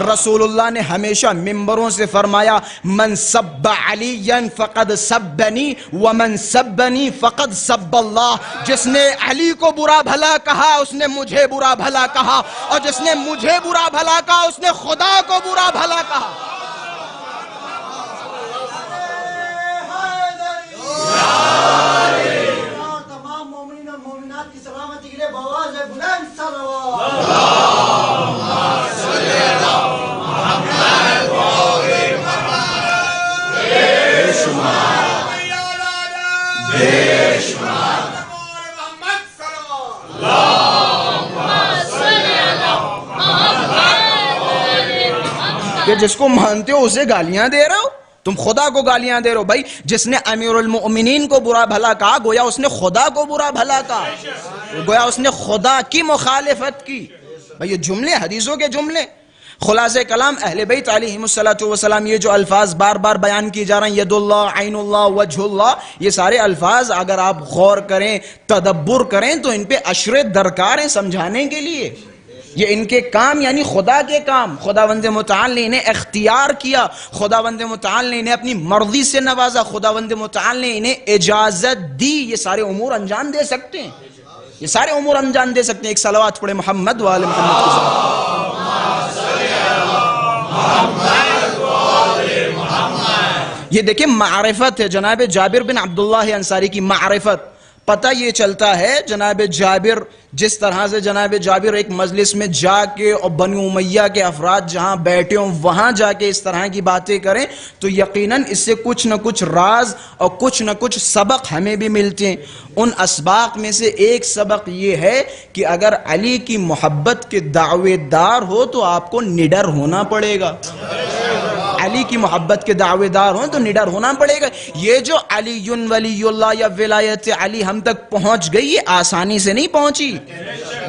رسول اللہ نے ہمیشہ ممبروں سے فرمایا من سب علی فقد سبنی ومن سبنی فقد سب اللہ، جس نے علی کو برا بھلا کہا اس نے مجھے برا بھلا کہا، اور جس نے مجھے برا بھلا کہا اس نے خدا کو برا بھلا کہا۔ تمام مومنین اور مومنات کی سلامتی کے لیے بآواز بلند صلوات۔ کہ جس کو مانتے ہو اسے گالیاں دے رہے ہو، تم خدا کو گالیاں دے رہے ہو۔ بھائی جس نے امیر المؤمنین کو برا بھلا کہا گویا اس نے خدا کو برا بھلا کہا، گویا اس نے خدا کی مخالفت کی۔ بھائی یہ جملے حدیثوں کے جملے، خلاصہ کلام اہل بیت علیہم الصلوۃ والسلام، یہ جو الفاظ بار بار بیان کیے جا رہے ہیں، ید اللہ، عین اللہ، وجہ اللہ، یہ سارے الفاظ اگر آپ غور کریں، تدبر کریں تو ان پہ اشرے درکار ہیں سمجھانے کے لیے۔ یہ ان کے کام یعنی خدا کے کام، خداوند متعال نے انہیں اختیار کیا، خداوند متعال نے انہیں اپنی مرضی سے نوازا، خداوند متعال نے انہیں اجازت دی، یہ سارے امور انجام دے سکتے ہیں، یہ سارے امور انجام دے سکتے ہیں۔ ایک صلوات پڑھے محمد وآل محمد کی ذات۔ یہ دیکھیں معرفت ہے جناب جابر بن عبداللہ انصاری کی معرفت، پتہ یہ چلتا ہے جناب جابر، جس طرح سے جناب جابر ایک مجلس میں جا کے اور بنی امیہ کے افراد جہاں بیٹھے ہوں وہاں جا کے اس طرح کی باتیں کریں تو یقیناً اس سے کچھ نہ کچھ راز اور کچھ نہ کچھ سبق ہمیں بھی ملتے ہیں۔ ان اسباق میں سے ایک سبق یہ ہے کہ اگر علی کی محبت کے دعوے دار ہو تو آپ کو نڈر ہونا پڑے گا۔ علی کی محبت کے دعوے دار ہوں تو نڈر ہونا پڑے گا۔ یہ جو علی ولی اللہ یا ولایت علی ہم تک پہنچ گئی یہ آسانی سے نہیں پہنچی۔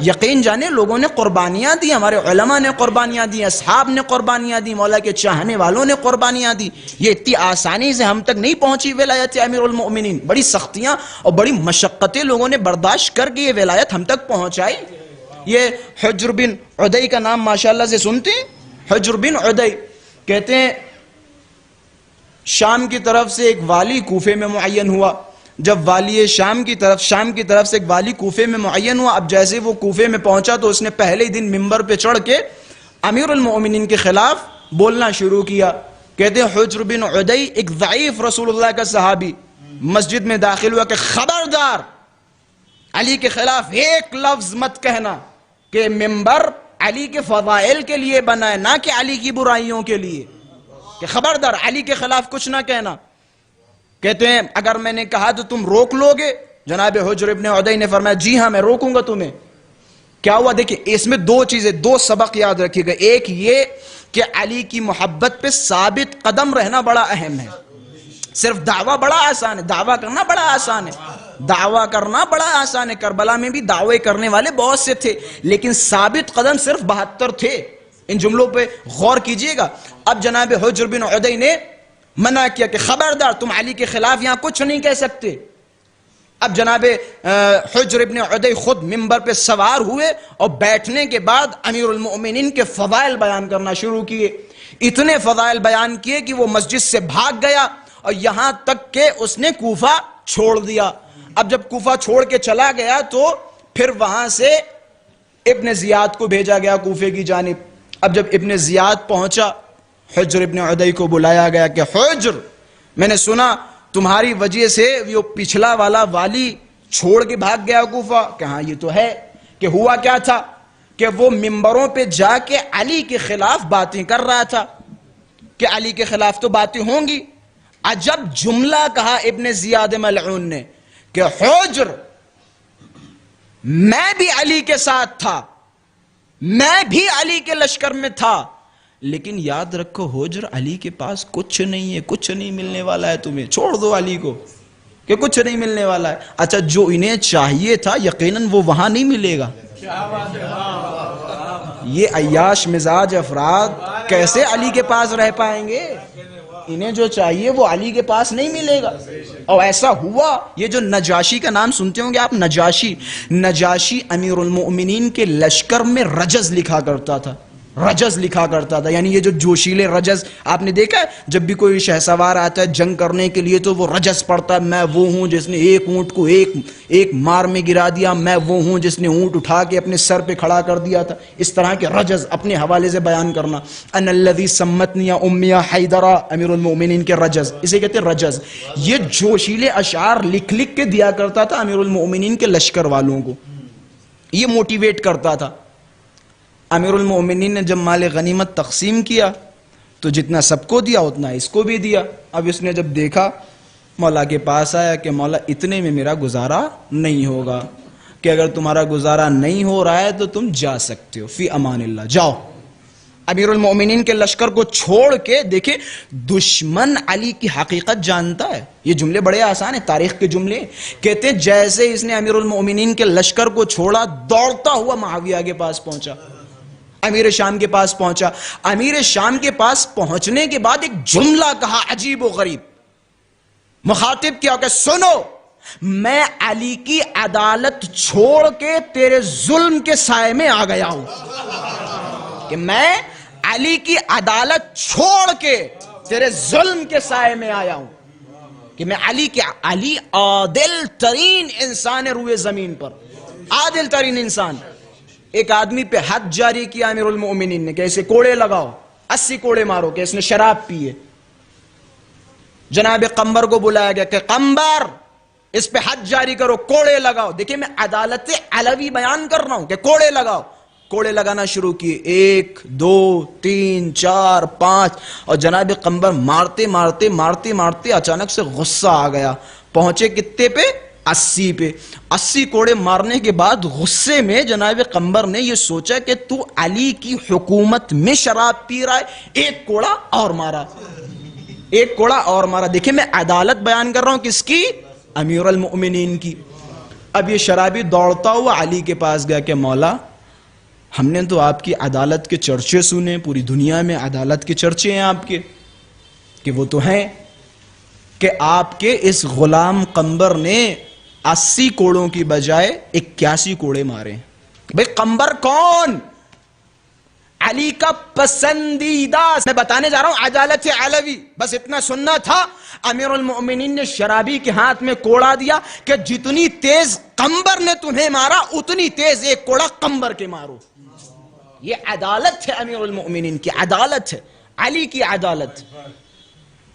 یقین جانے لوگوں نے قربانیاں دی، ہمارے علماء نے قربانیاں دی، اصحاب نے قربانیاں دی، مولا کے چاہنے والوں نے قربانیاں دی۔ یہ اتنی آسانی سے ہم تک نہیں پہنچی ولایت امیر المؤمنین، بڑی سختیاں اور بڑی مشقتیں لوگوں نے برداشت کر کے یہ ولایت ہم تک پہنچائی۔ یہ حجر بن عدی کا نام ماشاءاللہ سے سنتے ہیں؟ حجر بن عدی کہتے ہیں شام کی طرف سے ایک والی کوفے میں معین ہوا۔ جب والی شام کی طرف سے ایک والی کوفے میں معین ہوا، اب جیسے وہ کوفے میں پہنچا تو اس نے پہلے ہی دن منبر پہ چڑھ کے امیر المؤمنین کے خلاف بولنا شروع کیا۔ کہتے ہیں حجر بن عدی ایک ضعیف رسول اللہ کا صحابی مسجد میں داخل ہوا کہ خبردار علی کے خلاف ایک لفظ مت کہنا، کہ منبر علی کے فضائل کے لیے بنا ہے نہ کہ علی کی برائیوں کے لیے، کہ خبردار علی کے خلاف کچھ نہ کہنا۔ کہتے ہیں اگر میں نے کہا تو تم روک لو گے؟ جناب حجر بن عدی نے فرمایا جی ہاں میں روکوں گا تمہیں۔ کیا ہوا؟ دیکھیں اس میں دو چیزیں، دو سبق یاد رکھیے گا۔ ایک یہ کہ علی کی محبت پہ ثابت قدم رہنا بڑا اہم ہے۔ صرف دعویٰ بڑا آسان ہے، دعویٰ کرنا بڑا آسان ہے، دعویٰ کرنا بڑا آسان ہے۔ کربلا میں بھی دعوے کرنے والے بہت سے تھے لیکن ثابت قدم صرف 72 تھے۔ ان جملوں پہ غور کیجئے گا۔ اب جناب حجر بن عدی نے منع کیا کہ خبردار تم علی کے خلاف یہاں کچھ نہیں کہہ سکتے۔ اب جناب حجر بن عدی خود منبر پہ سوار ہوئے اور بیٹھنے کے بعد امیر المؤمنین کے فضائل بیان کرنا شروع کیے۔ اتنے فضائل بیان کیے کہ وہ مسجد سے بھاگ گیا اور یہاں تک کہ اس نے کوفہ چھوڑ دیا۔ اب جب کوفہ چھوڑ کے چلا گیا تو پھر وہاں سے ابن زیاد کو بھیجا گیا کوفے کی جانب۔ اب جب ابن زیاد پہنچا حجر ابن عدی کو بلایا گیا کہ حجر میں نے سنا تمہاری وجہ سے وہ پچھلا والا والی چھوڑ کے بھاگ گیا کوفہ۔ کہ ہاں یہ تو ہے۔ کہ ہوا کیا تھا کہ وہ منبروں پہ جا کے علی کے خلاف باتیں کر رہا تھا کہ علی کے خلاف تو باتیں ہوں گی۔ عجب جملہ کہا ابن زیاد ملعون نے کہ حجر میں بھی علی کے ساتھ تھا، میں بھی علی کے لشکر میں تھا، لیکن یاد رکھو حجر علی کے پاس کچھ نہیں ہے، کچھ نہیں ملنے والا ہے تمہیں، چھوڑ دو علی کو کہ کچھ نہیں ملنے والا ہے۔ اچھا جو انہیں چاہیے تھا یقیناً وہ وہاں نہیں ملے گا۔ یہ عیاش مزاج افراد کیسے علی کے پاس رہ پائیں گے؟ انہیں جو چاہیے وہ علی کے پاس نہیں ملے گا۔ اور ایسا ہوا۔ یہ جو نجاشی کا نام سنتے ہوں گے آپ، نجاشی امیر المؤمنین کے لشکر میں رجز لکھا کرتا تھا، رجز لکھا کرتا تھا، یعنی یہ جو جوشیلے رجز آپ نے دیکھا ہے جب بھی کوئی شہسوار آتا ہے جنگ کرنے کے لیے تو وہ رجز پڑتا ہے، میں وہ ہوں جس نے ایک اونٹ کو ایک مار میں گرا دیا، میں وہ ہوں جس نے اونٹ اٹھا کے اپنے سر پہ کھڑا کر دیا تھا۔ اس طرح کے رجز اپنے حوالے سے بیان کرنا، ان الذی سمتنی امی حیدرا، امیر المؤمنین کے رجز، اسے کہتے ہیں رجز۔ یہ جوشیلے اشعار لکھ لکھ کے دیا کرتا تھا امیر المؤمنین کے لشکر والوں کو، یہ موٹیویٹ کرتا تھا۔ امیر المؤمنین نے جب مال غنیمت تقسیم کیا تو جتنا سب کو دیا اتنا اس کو بھی دیا۔ اب اس نے جب دیکھا مولا کے پاس آیا کہ مولا اتنے میں میرا گزارا نہیں ہوگا، کہ اگر تمہارا گزارا نہیں ہو رہا ہے تو تم جا سکتے ہو، فی امان اللہ، جاؤ۔ امیر المؤمنین کے لشکر کو چھوڑ کے دیکھیں دشمن علی کی حقیقت جانتا ہے۔ یہ جملے بڑے آسان ہیں، تاریخ کے جملے۔ کہتے ہیں جیسے اس نے امیر المؤمنین کے لشکر کو چھوڑا دوڑتا ہوا معاویہ کے پاس پہنچا، امیر شام کے پاس پہنچا۔ امیر شام کے پاس پہنچنے کے بعد ایک جملہ کہا عجیب و غریب، مخاطب کیا کہ سنو میں علی کی عدالت چھوڑ کے تیرے ظلم کے سائے میں آ گیا ہوں، کہ میں علی کی عدالت چھوڑ کے تیرے ظلم کے سائے میں آیا ہوں، کہ میں علی عادل ترین انسان ہے روئے زمین پر، عادل ترین انسان۔ ایک آدمی پہ حد جاری کیا امیر المؤمنین نے کہ اسے کوڑے لگاؤ، 80 کوڑے مارو کہ اس نے شراب پیے۔ جناب قمبر کو بلایا گیا کہ قمبر اس پہ حد جاری کرو، کوڑے لگاؤ. دیکھیں میں عدالت علوی بیان کر رہا ہوں کہ کوڑے لگاؤ. کوڑے لگانا شروع کیے، 1 2 3 4 5 اور جناب قمبر مارتے مارتے مارتے مارتے اچانک سے غصہ آ گیا. پہنچے کتے پہ؟ 80 پہ. 80 کوڑے مارنے کے بعد غصے میں جناب قمبر نے یہ سوچا کہ تو علی کی حکومت میں شراب پی رہا ہے. ایک کوڑا اور مارا، ایک کوڑا اور مارا. دیکھیں میں عدالت بیان کر رہا ہوں کس کی؟ امیر المؤمنین کی. اب یہ شرابی دوڑتا ہوا علی کے پاس گیا کہ مولا، ہم نے تو آپ کی عدالت کے چرچے سنے، پوری دنیا میں عدالت کے چرچے ہیں آپ کے، کہ وہ تو ہیں کہ آپ کے اس غلام قمبر نے 80 کوڑوں کی بجائے 81 کوڑے مارے. بھئی قمبر کون؟ علی کا پسندیدہ. میں بتانے جا رہا ہوں عدالت علوی. بس اتنا سننا تھا. امیر المؤمنین نے شرابی کے ہاتھ میں کوڑا دیا کہ جتنی تیز قمبر نے تمہیں مارا اتنی تیز ایک کوڑا قمبر کے مارو. یہ عدالت ہے امیر المؤمنین کی، عدالت ہے علی کی عدالت،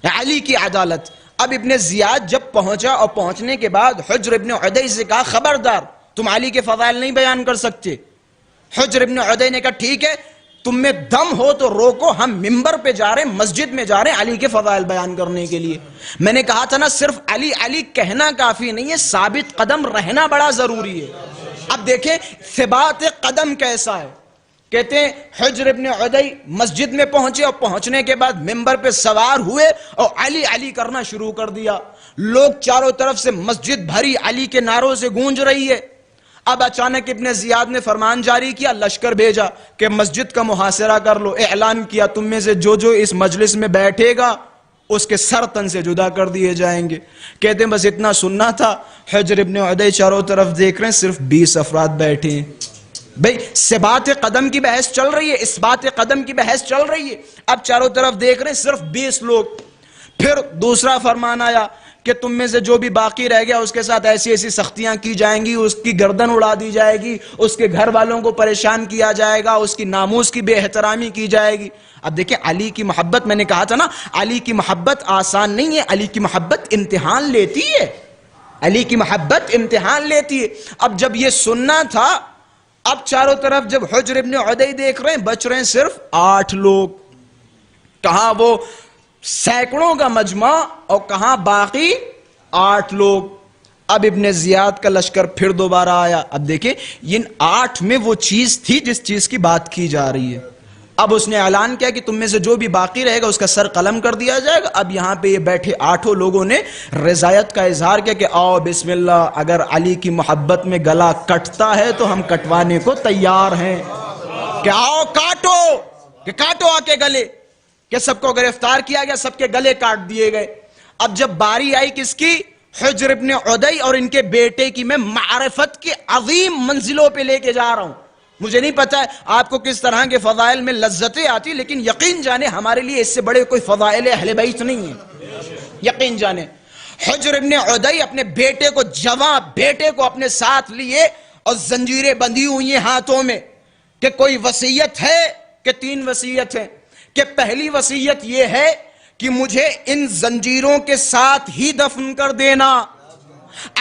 علی کی عدالت. اب ابن زیاد جب پہنچا اور پہنچنے کے بعد حجر ابن عدی سے کہا خبردار تم علی کے فضائل نہیں بیان کر سکتے. حجر ابن عدی نے کہا ٹھیک ہے، تم میں دم ہو تو روکو، ہم ممبر پہ جا رہے ہیں، مسجد میں جا رہے ہیں علی کے فضائل بیان کرنے کے لیے. میں نے کہا تھا نا صرف علی علی کہنا کافی نہیں ہے، ثابت قدم رہنا بڑا ضروری ہے. اب دیکھیں ثبات قدم کیسا ہے. کہتے ہیں حجر ابن عدی مسجد میں پہنچے اور پہنچنے کے بعد ممبر پہ سوار ہوئے اور علی علی کرنا شروع کر دیا. لوگ چاروں طرف سے مسجد بھری علی کے نعروں سے گونج رہی ہے. اب اچانک ابن زیاد نے فرمان جاری کیا، لشکر بھیجا کہ مسجد کا محاصرہ کر لو. اعلان کیا تم میں سے جو اس مجلس میں بیٹھے گا اس کے سر تن سے جدا کر دیے جائیں گے. کہتے ہیں بس اتنا سننا تھا. حجر ابن عدی چاروں طرف دیکھ رہے ہیں، صرف 20 افراد بیٹھے ہیں. بھئی ثبات قدم کی بحث چل رہی ہے، اثبات قدم کی بحث چل رہی ہے. اب چاروں طرف دیکھ رہے ہیں صرف 20 لوگ. پھر دوسرا فرمان آیا کہ تم میں سے جو بھی باقی رہ گیا اس کے ساتھ ایسی ایسی سختیاں کی جائیں گی، اس کی گردن اڑا دی جائے گی، اس کے گھر والوں کو پریشان کیا جائے گا، اس کی ناموس کی بے احترامی کی جائے گی. اب دیکھیں علی کی محبت، میں نے کہا تھا نا علی کی محبت آسان نہیں ہے، علی کی محبت امتحان لیتی ہے، علی کی محبت امتحان لیتی ہے. اب جب یہ سننا تھا، اب چاروں طرف جب حجر ابن عدی دیکھ رہے ہیں بچ رہے ہیں صرف 8 لوگ. کہاں وہ سینکڑوں کا مجمع اور کہاں باقی 8 لوگ. اب ابن زیاد کا لشکر پھر دوبارہ آیا. اب دیکھیں ان 8 میں وہ چیز تھی جس چیز کی بات کی جا رہی ہے. اب اس نے اعلان کیا کہ تم میں سے جو بھی باقی رہے گا اس کا سر قلم کر دیا جائے گا. اب یہاں پہ یہ بیٹھے 8 لوگوں نے رضایت کا اظہار کیا کہ آؤ بسم اللہ، اگر علی کی محبت میں گلا کٹتا ہے تو ہم کٹوانے کو تیار ہیں. کہ آؤ کاٹو، کہ کاٹو آ کے گلے. کہ سب کو گرفتار کیا گیا، سب کے گلے کاٹ دیے گئے. اب جب باری آئی کس کی؟ حجر ابن عدی اور ان کے بیٹے کی. میں معرفت کی عظیم منزلوں پہ لے کے جا رہا ہوں. مجھے نہیں پتا ہے آپ کو کس طرح کے فضائل میں لذتیں آتی، لیکن یقین جانے ہمارے لیے اس سے بڑے کوئی فضائل اہل بیت نہیں ہیں. یقین جانے حجر ابن عدی اپنے بیٹے کو، جوان بیٹے کو اپنے ساتھ لیے اور زنجیریں بندھی ہوئی ہیں ہاتھوں میں. کہ کوئی وصیت ہے؟ کہ 3 وصیت ہیں. کہ پہلی وصیت یہ ہے کہ مجھے ان زنجیروں کے ساتھ ہی دفن کر دینا.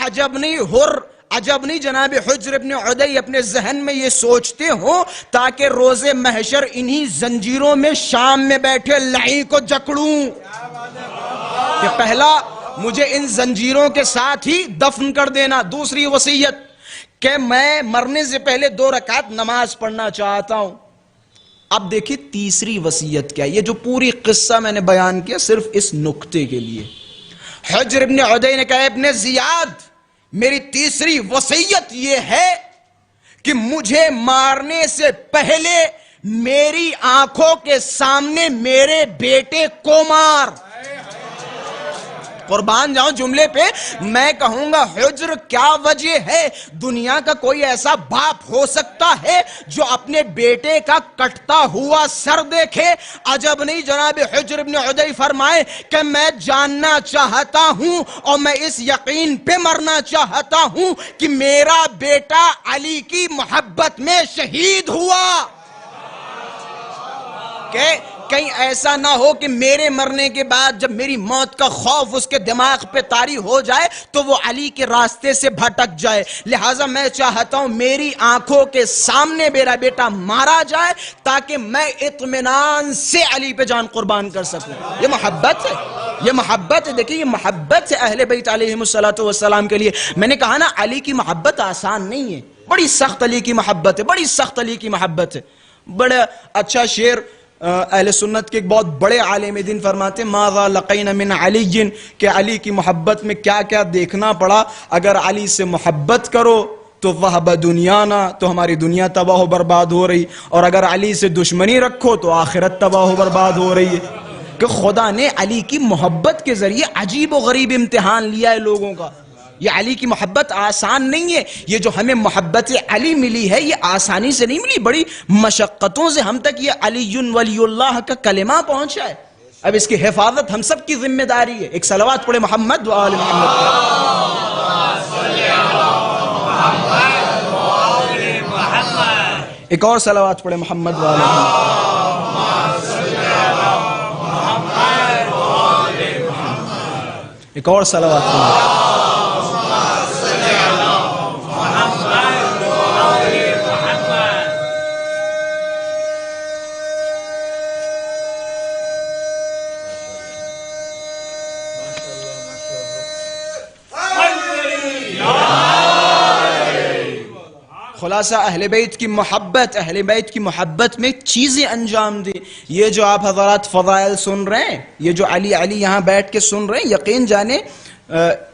عجب نہیں جناب حجر ابن عدی اپنے ذہن میں یہ سوچتے ہوں تاکہ روز محشر انہی زنجیروں میں شام میں بیٹھے لعی کو جکڑوں. کہ پہلا مجھے ان زنجیروں کے ساتھ ہی دفن کر دینا. دوسری وصیت کہ میں مرنے سے پہلے 2 رکعت نماز پڑھنا چاہتا ہوں. اب دیکھیں تیسری وصیت کیا. یہ جو پوری قصہ میں نے بیان کیا صرف اس نقطے کے لیے. حجر ابن عدی نے کہا ابن زیاد میری تیسری وصیت یہ ہے کہ مجھے مارنے سے پہلے میری آنکھوں کے سامنے میرے بیٹے کو مار. قربان جاؤں جملے پہ. میں کہوں گا حجر کیا وجہ ہے؟ دنیا کا کوئی ایسا باپ ہو سکتا ہے جو اپنے بیٹے کا کٹتا ہوا سر دیکھے؟ عجب نہیں جناب حجر ابن عدی فرمائے کہ میں جاننا چاہتا ہوں اور میں اس یقین پہ مرنا چاہتا ہوں کہ میرا بیٹا علی کی محبت میں شہید ہوا. کہ کہیں ایسا نہ ہو کہ میرے مرنے کے بعد جب میری موت کا خوف اس کے دماغ پہ طاری ہو جائے تو وہ علی کے راستے سے بھٹک جائے. لہٰذا میں چاہتا ہوں میری آنکھوں کے سامنے میرا بیٹا مارا جائے تاکہ میں اطمینان سے علی پہ جان قربان کر سکوں. یہ محبت ہے, یہ محبت ہے. دیکھیں یہ محبت ہے اہل بیت علیہم السلام کے لیے. میں نے کہا نا علی کی محبت آسان نہیں ہے, بڑی سخت علی کی محبت ہے, بڑی سخت علی کی محبت ہے. بڑا اچھا شعر اہل سنت کے ایک بہت بڑے عالم دین فرماتے ہیں ماذا لقینا من علی, کہ علی کی محبت میں کیا کیا دیکھنا پڑا. اگر علی سے محبت کرو تو وہب دنیانا, تو ہماری دنیا تباہ و برباد ہو رہی, اور اگر علی سے دشمنی رکھو تو آخرت تباہ و برباد ہو رہی ہے. کہ خدا نے علی کی محبت کے ذریعے عجیب و غریب امتحان لیا ہے لوگوں کا. یہ علی کی محبت آسان نہیں ہے. یہ جو ہمیں محبت علی ملی ہے یہ آسانی سے نہیں ملی, بڑی مشقتوں سے ہم تک یہ علی ولی اللہ کا کلمہ پہنچا ہے. اب اس کی حفاظت ہم سب کی ذمہ داری ہے. ایک صلوات پڑھے محمد و آل محمد. ایک اور صلوات پڑھے محمد و آل محمد. ایک اور صلوات پڑھے. خلاصہ اہل بیت کی محبت, اہل بیت کی محبت میں چیزیں انجام دی. یہ جو آپ حضرات فضائل سن رہے ہیں, یہ جو علی علی یہاں بیٹھ کے سن رہے ہیں, یقین جانے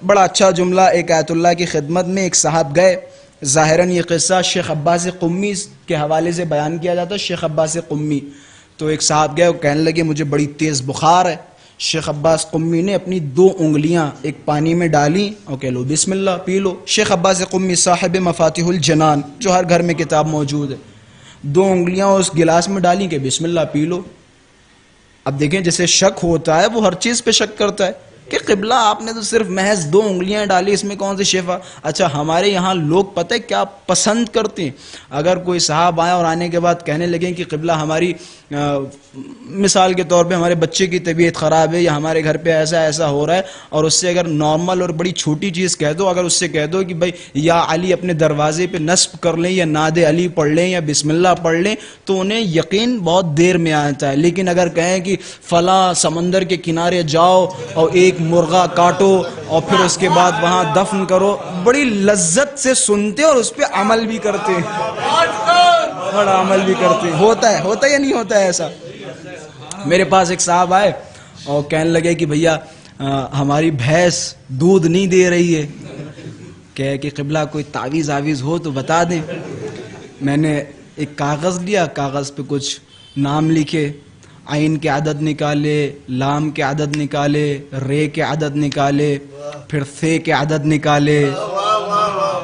بڑا اچھا جملہ ایک آیت اللہ کی خدمت میں ایک صاحب گئے. ظاہراً یہ قصہ شیخ عباس قمی کے حوالے سے بیان کیا جاتا ہے. شیخ عباس قمی, تو ایک صاحب گئے, وہ کہنے لگے مجھے بڑی تیز بخار ہے. شیخ عباس قمی نے اپنی 2 انگلیاں ایک پانی میں ڈالی اور کہہ لو بسم اللہ پی لو. شیخ عباس قمی صاحب مفاتیح الجنان جو ہر گھر میں کتاب موجود ہے, 2 انگلیاں اس گلاس میں ڈالی کہ بسم اللہ پی لو. اب دیکھیں جیسے شک ہوتا ہے وہ ہر چیز پہ شک کرتا ہے کہ قبلہ آپ نے تو صرف محض 2 انگلیاں ڈالی, اس میں کون سی شفا. اچھا ہمارے یہاں لوگ پتہ ہے کیا پسند کرتے ہیں, اگر کوئی صاحب آئے اور آنے کے بعد کہنے لگیں کہ قبلہ ہماری مثال کے طور پہ ہمارے بچے کی طبیعت خراب ہے یا ہمارے گھر پہ ایسا ایسا ہو رہا ہے, اور اس سے اگر نارمل اور بڑی چھوٹی چیز کہہ دو, اگر اس سے کہہ دو کہ بھائی یا علی اپنے دروازے پہ نصب کر لیں یا ناد علی پڑھ لیں یا بسم اللہ پڑھ لیں, تو انہیں یقین بہت دیر میں آتا ہے. لیکن اگر کہیں کہ فلاں سمندر کے کنارے جاؤ اور ایک مرغا کاٹو اور پھر اس کے بعد وہاں دفن کرو, بڑی لذت سے سنتے اور اس پہ عمل بھی کرتے ہیں, بڑا عمل بھی کرتے ہیں. ہوتا ہے یا نہیں ہوتا ہے ایسا. میرے پاس ایک صاحب آئے اور کہنے لگے کہ بھیا ہماری بھینس دودھ نہیں دے رہی ہے, کہ قبلہ کوئی تعویذ آویز ہو تو بتا دیں. میں نے ایک کاغذ لیا, کاغذ پہ کچھ نام لکھے, عین کے عدد نکالے, لام کے عدد نکالے, رے کے عدد نکالے, پھر ثے کے عدد نکالے.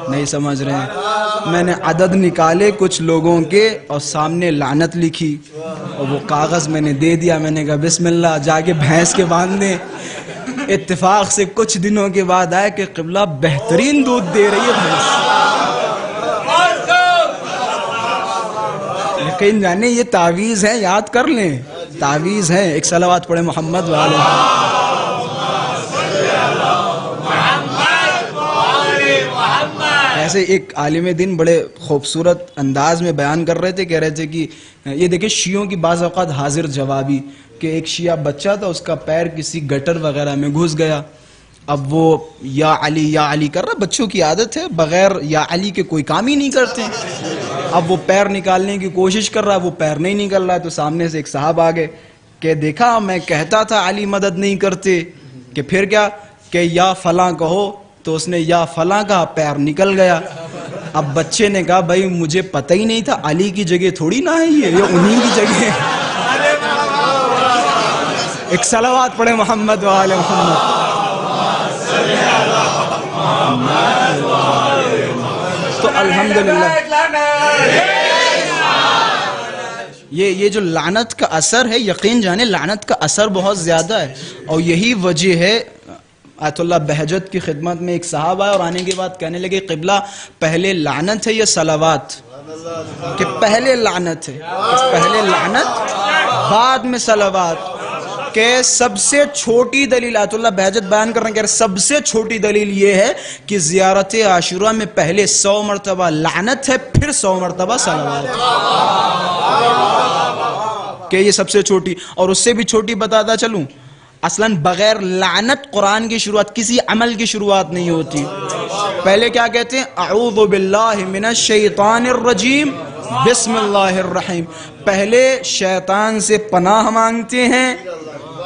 نہیں سمجھ رہے ہیں, میں نے عدد نکالے کچھ لوگوں کے اور سامنے لعنت لکھی اور وہ کاغذ میں نے دے دیا. میں نے کہا بسم اللہ جا کے بھینس کے باندھ دیں. اتفاق سے کچھ دنوں کے بعد آیا کہ قبلہ بہترین دودھ دے رہی ہے بھینس. یقین جانے یہ تعویذ ہے, یاد کر لیں تعویذ ہے. ایک صلوات پڑھے محمد والے. ایسے ایک عالم دین بڑے خوبصورت انداز میں بیان کر رہے تھے, کہہ رہے تھے کہ یہ دیکھیں شیعوں کی بعض اوقات حاضر جوابی, کہ ایک شیعہ بچہ تھا, اس کا پیر کسی گٹر وغیرہ میں گھس گیا. اب وہ یا علی کر رہا, بچوں کی عادت ہے بغیر یا علی کے کوئی کام ہی نہیں کرتے. اب وہ پیر نکالنے کی کوشش کر رہا ہے, وہ پیر نہیں نکل رہا ہے. تو سامنے سے ایک صاحب آگے کہ دیکھا میں کہتا تھا علی مدد نہیں کرتے, کہ پھر کیا, کہ یا فلاں کہو. تو اس نے یا فلاں کہا, پیر نکل گیا. اب بچے نے کہا بھائی مجھے پتہ ہی نہیں تھا, علی کی جگہ تھوڑی نہ ہے یہ انہی کی جگہ ہے. ایک صلوات پڑھے محمد و آل محمد. تو الحمدللہ یہ جو لعنت کا اثر ہے, یقین جانے لعنت کا اثر بہت زیادہ ہے. اور یہی وجہ ہے, آیت اللہ بہجت کی خدمت میں ایک صاحب آئے اور آنے کے بعد کہنے لگے قبلہ پہلے لعنت ہے یا صلوات, کہ پہلے لعنت ہے, پہلے لعنت بعد میں صلوات. کہ سب سے چھوٹی دلیل آیت اللہ بہجت بیان کر رہے ہیں کہ سب سے چھوٹی دلیل یہ ہے کہ زیارت عاشورہ میں پہلے 100 مرتبہ لعنت ہے، پھر 100 مرتبہ صلوات، کہ یہ سب سے چھوٹی. اور اس سے بھی چھوٹی بتاتا چلوں، اصلاً بغیر لعنت قرآن کی شروعات کسی عمل کی شروعات نہیں ہوتی. پہلے کیا کہتے ہیں؟ اعوذ باللہ من الشیطان الرجیم بسم اللہ الرحیم. پہلے شیطان سے پناہ مانگتے ہیں،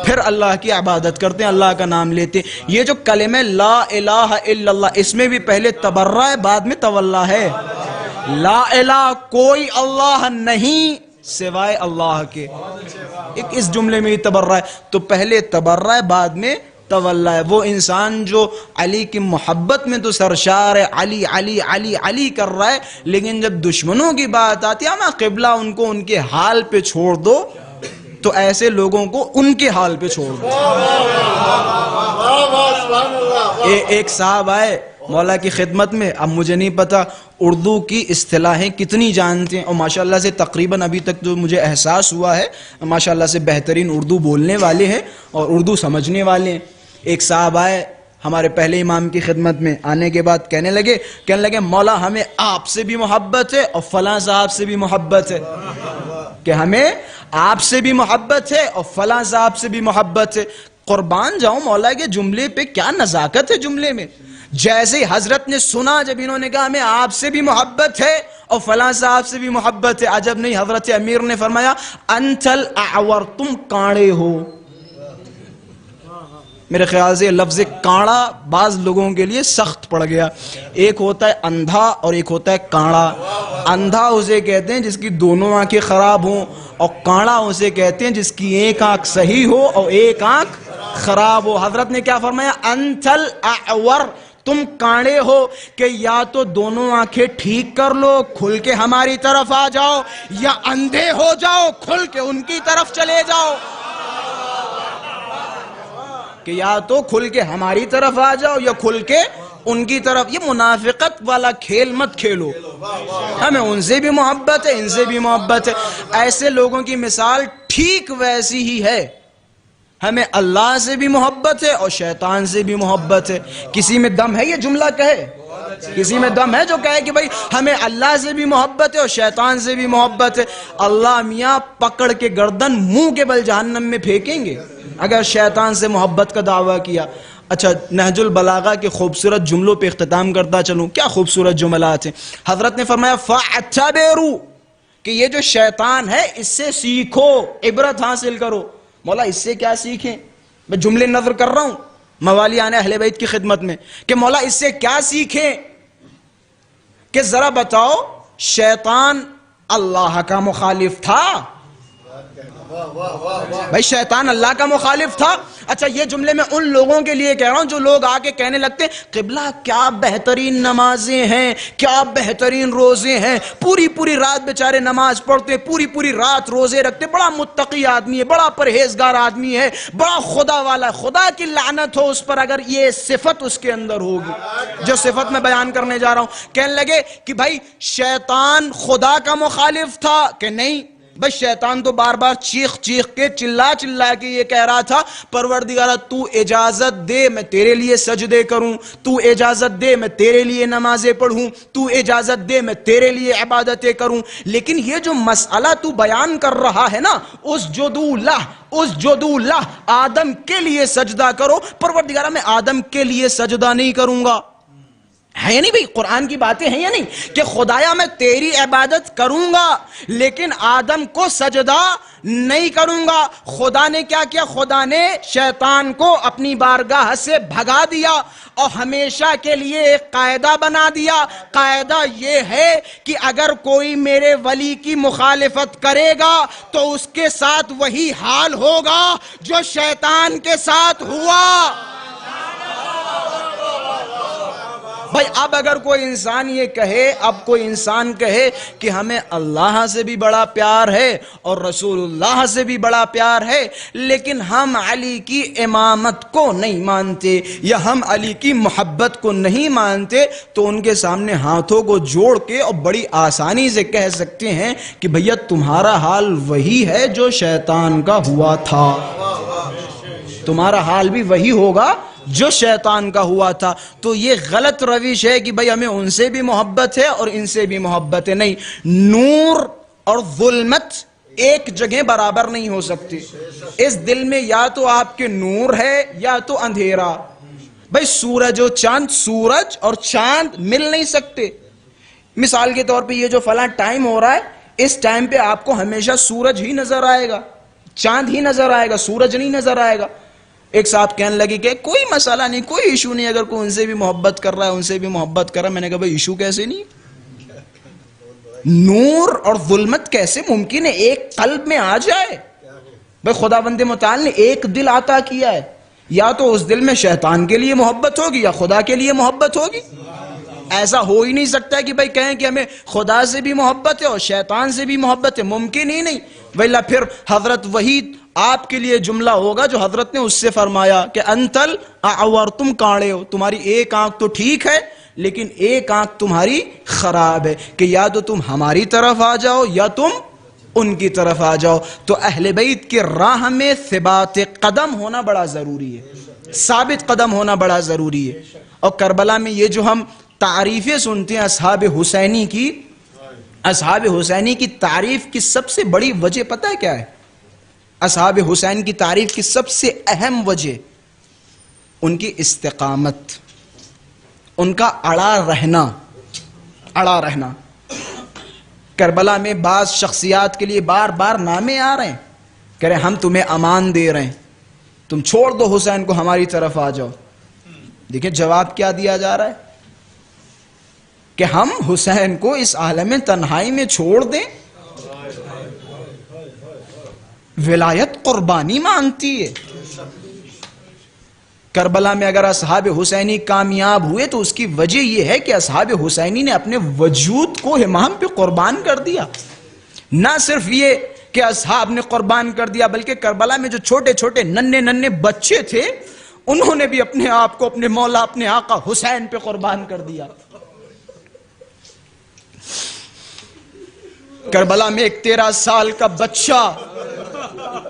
پھر اللہ کی عبادت کرتے ہیں، اللہ کا نام لیتے ہیں. یہ جو کلمہ لا الہ الا اللہ، اس میں بھی پہلے تبرہ ہے، بعد میں تولا ہے. لا الہ، کوئی اللہ نہیں سوائے اللہ کے، ایک اس جملے میں ہی تبرہ ہے. تو پہلے تبرہ ہے، بعد میں تولا ہے. وہ انسان جو علی کی محبت میں تو سرشار ہے، علی علی علی علی کر رہا ہے، لیکن جب دشمنوں کی بات آتی ہے نا، قبلہ ان کو ان کے حال پہ چھوڑ دو، تو ایسے لوگوں کو ان کے حال پہ چھوڑ دو. ایک صاحب آئے مولا کی خدمت میں، اب مجھے نہیں پتا اردو کی اصطلاحیں کتنی جانتے ہیں، اور ماشاءاللہ سے تقریباً ابھی تک جو مجھے احساس ہوا ہے ماشاءاللہ سے بہترین اردو بولنے والے ہیں اور اردو سمجھنے والے ہیں. ایک صاحب آئے ہمارے پہلے امام کی خدمت میں، آنے کے بعد کہنے لگے مولا ہمیں آپ سے بھی محبت ہے اور فلاں صاحب سے بھی محبت ہے، کہ ہمیں آپ سے بھی محبت ہے اور فلاں صاحب سے بھی محبت ہے. قربان جاؤں مولا کے جملے پہ، کیا نزاکت ہے جملے میں. جیسے ہی حضرت نے سنا، جب انہوں نے کہا ہمیں آپ سے بھی محبت ہے اور فلاں صاحب سے بھی محبت ہے، عجب نہیں، حضرت امیر نے فرمایا انت الاعور، تم کانڑے ہو. میرے خیال سے لفظ کانڑا بعض لوگوں کے لیے سخت پڑ گیا. ایک ہوتا ہے اندھا اور ایک ہوتا ہے کانڑا. اندھا اسے کہتے ہیں جس کی دونوں آنکھیں خراب ہوں، اور کانڑا اسے کہتے ہیں جس کی ایک آنکھ صحیح ہو اور ایک آنکھ خراب ہو. حضرت نے کیا فرمایا؟ انت الاعور، تم کانڑے ہو، کہ یا تو دونوں آنکھیں ٹھیک کر لو، کھل کے ہماری طرف آ جاؤ، یا اندھے ہو جاؤ، کھل کے ان کی طرف چلے جاؤ. کہ یا تو کھل کے ہماری طرف آ جاؤ یا کھل کے ان کی طرف. یہ منافقت والا کھیل مت کھیلو. ہمیں ان سے بھی محبت ہے، ان سے بھی محبت ہے. ایسے لوگوں کی مثال ٹھیک ویسی ہی ہے. ہمیں اللہ سے بھی محبت ہے اور شیطان سے بھی محبت ہے. کسی میں دم ہے یہ جملہ کہے؟ کسی میں دم ہے جو کہے کہ بھائی ہمیں اللہ سے بھی محبت ہے اور شیطان سے بھی محبت ہے؟ اللہ میاں پکڑ کے گردن منہ کے بل جہنم میں پھینکیں گے اگر شیطان سے محبت کا دعویٰ کیا. اچھا، نہج البلاغہ کے خوبصورت جملوں پہ اختتام کرتا چلوں. کیا خوبصورت جملات ہیں. حضرت نے فرمایا فَاعْتَبِرُوا، کہ یہ جو شیطان ہے اس سے سیکھو، عبرت حاصل کرو. مولا اس سے کیا سیکھیں؟ میں جملے نظر کر رہا ہوں موالیان اہل بیت کی خدمت میں کہ مولا اس سے کیا سیکھیں. کہ ذرا بتاؤ، شیطان اللہ کا مخالف تھا؟ بھائی شیطان اللہ کا مخالف تھا. اچھا، یہ جملے میں ان لوگوں کے لیے کہہ رہا ہوں جو لوگ آ کے کہنے لگتے ہیں قبلہ کیا بہترین نمازیں ہیں، کیا بہترین روزے ہیں، پوری پوری رات بیچارے نماز پڑھتے، پوری پوری رات روزے رکھتے، بڑا متقی آدمی ہے، بڑا پرہیزگار آدمی ہے، بڑا خدا والا. خدا کی لعنت ہو اس پر اگر یہ صفت اس کے اندر ہوگی جو صفت میں بیان کرنے جا رہا ہوں. کہنے لگے کہ بھائی شیطان خدا کا مخالف تھا کہ نہیں؟ بس شیطان تو بار بار چیخ چیخ کے چلا چلا کے یہ کہہ رہا تھا پروردگارہ تو اجازت دے میں تیرے لیے سجدے کروں، تو اجازت دے میں تیرے لیے نمازیں پڑھوں، تو اجازت دے میں تیرے لیے عبادتیں کروں. لیکن یہ جو مسئلہ تو بیان کر رہا ہے نا، اس جدو لہ آدم کے لیے سجدہ کرو، پروردگارہ میں آدم کے لیے سجدہ نہیں کروں گا. ہے یا نہیں بھئی؟ قرآن کی باتیں ہیں یا نہیں کہ خدایا میں تیری عبادت کروں گا لیکن آدم کو سجدہ نہیں کروں گا. خدا نے کیا کیا؟ خدا نے شیطان کو اپنی بارگاہ سے بھگا دیا اور ہمیشہ کے لیے ایک قاعدہ بنا دیا. قاعدہ یہ ہے کہ اگر کوئی میرے ولی کی مخالفت کرے گا تو اس کے ساتھ وہی حال ہوگا جو شیطان کے ساتھ ہوا. بھائی اب اگر کوئی انسان یہ کہے، اب کوئی انسان کہے کہ ہمیں اللہ سے بھی بڑا پیار ہے اور رسول اللہ سے بھی بڑا پیار ہے، لیکن ہم علی کی امامت کو نہیں مانتے یا ہم علی کی محبت کو نہیں مانتے، تو ان کے سامنے ہاتھوں کو جوڑ کے اور بڑی آسانی سے کہہ سکتے ہیں کہ بھیا تمہارا حال وہی ہے جو شیطان کا ہوا تھا، تمہارا حال بھی وہی ہوگا جو شیطان کا ہوا تھا۔ تو یہ غلط روش ہے کہ بھئی ہمیں ان سے بھی محبت ہے اور ان سے بھی محبت ہے، نہیں، نور اور ظلمت ایک جگہ برابر نہیں ہو سکتی۔ اس دل میں یا تو آپ کے نور ہے یا تو اندھیرا۔ بھئی سورج اور چاند مل نہیں سکتے۔ مثال کے طور پہ یہ جو فلاں ٹائم ہو رہا ہے، اس ٹائم پہ آپ کو ہمیشہ سورج ہی نظر آئے گا، چاند ہی نظر آئے گا، سورج نہیں نظر آئے گا۔ ایک صاحب کہنے لگے کہ کوئی مسئلہ نہیں، کوئی ایشو نہیں، اگر کوئی ان سے بھی محبت کر رہا ہے ان سے بھی محبت کر رہا ہے۔ میں نے کہا بھئی ایشو کیسے نہیں؟ نور اور ظلمت کیسے ممکن ہے ایک قلب میں آ جائے؟ بھئی خداوند متعال نے ایک دل عطا کیا ہے، یا تو اس دل میں شیطان کے لیے محبت ہوگی یا خدا کے لیے محبت ہوگی۔ ایسا ہو ہی نہیں سکتا کہ بھئی کہیں کہ ہمیں خدا سے بھی محبت ہے اور شیطان سے بھی محبت ہے، ممکن ہی نہیں۔ ویلا پھر حضرت وحید آپ کے لیے جملہ ہوگا جو حضرت نے اس سے فرمایا کہ انتل اعور، تم کاڑے ہو، تمہاری ایک آنکھ تو ٹھیک ہے لیکن ایک آنکھ تمہاری خراب ہے، کہ یا تو تم ہماری طرف آ جاؤ یا تم ان کی طرف آ جاؤ۔ تو اہل بیت کی راہ میں ثبات قدم ہونا بڑا ضروری ہے، ثابت قدم ہونا بڑا ضروری ہے۔ اور کربلا میں یہ جو ہم تعریفیں سنتے ہیں اصحاب حسینی کی، اصحاب حسینی کی تعریف کی سب سے بڑی وجہ پتہ ہے کیا ہے؟ اصحاب حسین کی تعریف کی سب سے اہم وجہ ان کی استقامت، ان کا اڑا رہنا۔ کربلا میں بعض شخصیات کے لیے بار بار نامے آ رہے ہیں، کہہ رہے ہیں ہم تمہیں امان دے رہے ہیں، تم چھوڑ دو حسین کو، ہماری طرف آ جاؤ۔ دیکھیں جواب کیا دیا جا رہا ہے کہ ہم حسین کو اس عالم تنہائی میں چھوڑ دیں؟ ولایت قربانی مانگتی ہے۔ کربلا میں اگر اصحاب حسینی کامیاب ہوئے تو اس کی وجہ یہ ہے کہ اصحاب حسینی نے اپنے وجود کو امام پہ قربان کر دیا۔ نہ صرف یہ کہ اصحاب نے قربان کر دیا، بلکہ کربلا میں جو چھوٹے چھوٹے ننھے بچے تھے انہوں نے بھی اپنے آپ کو اپنے مولا، اپنے آقا حسین پہ قربان کر دیا۔ کربلا میں ایک 13 سال کا بچہ،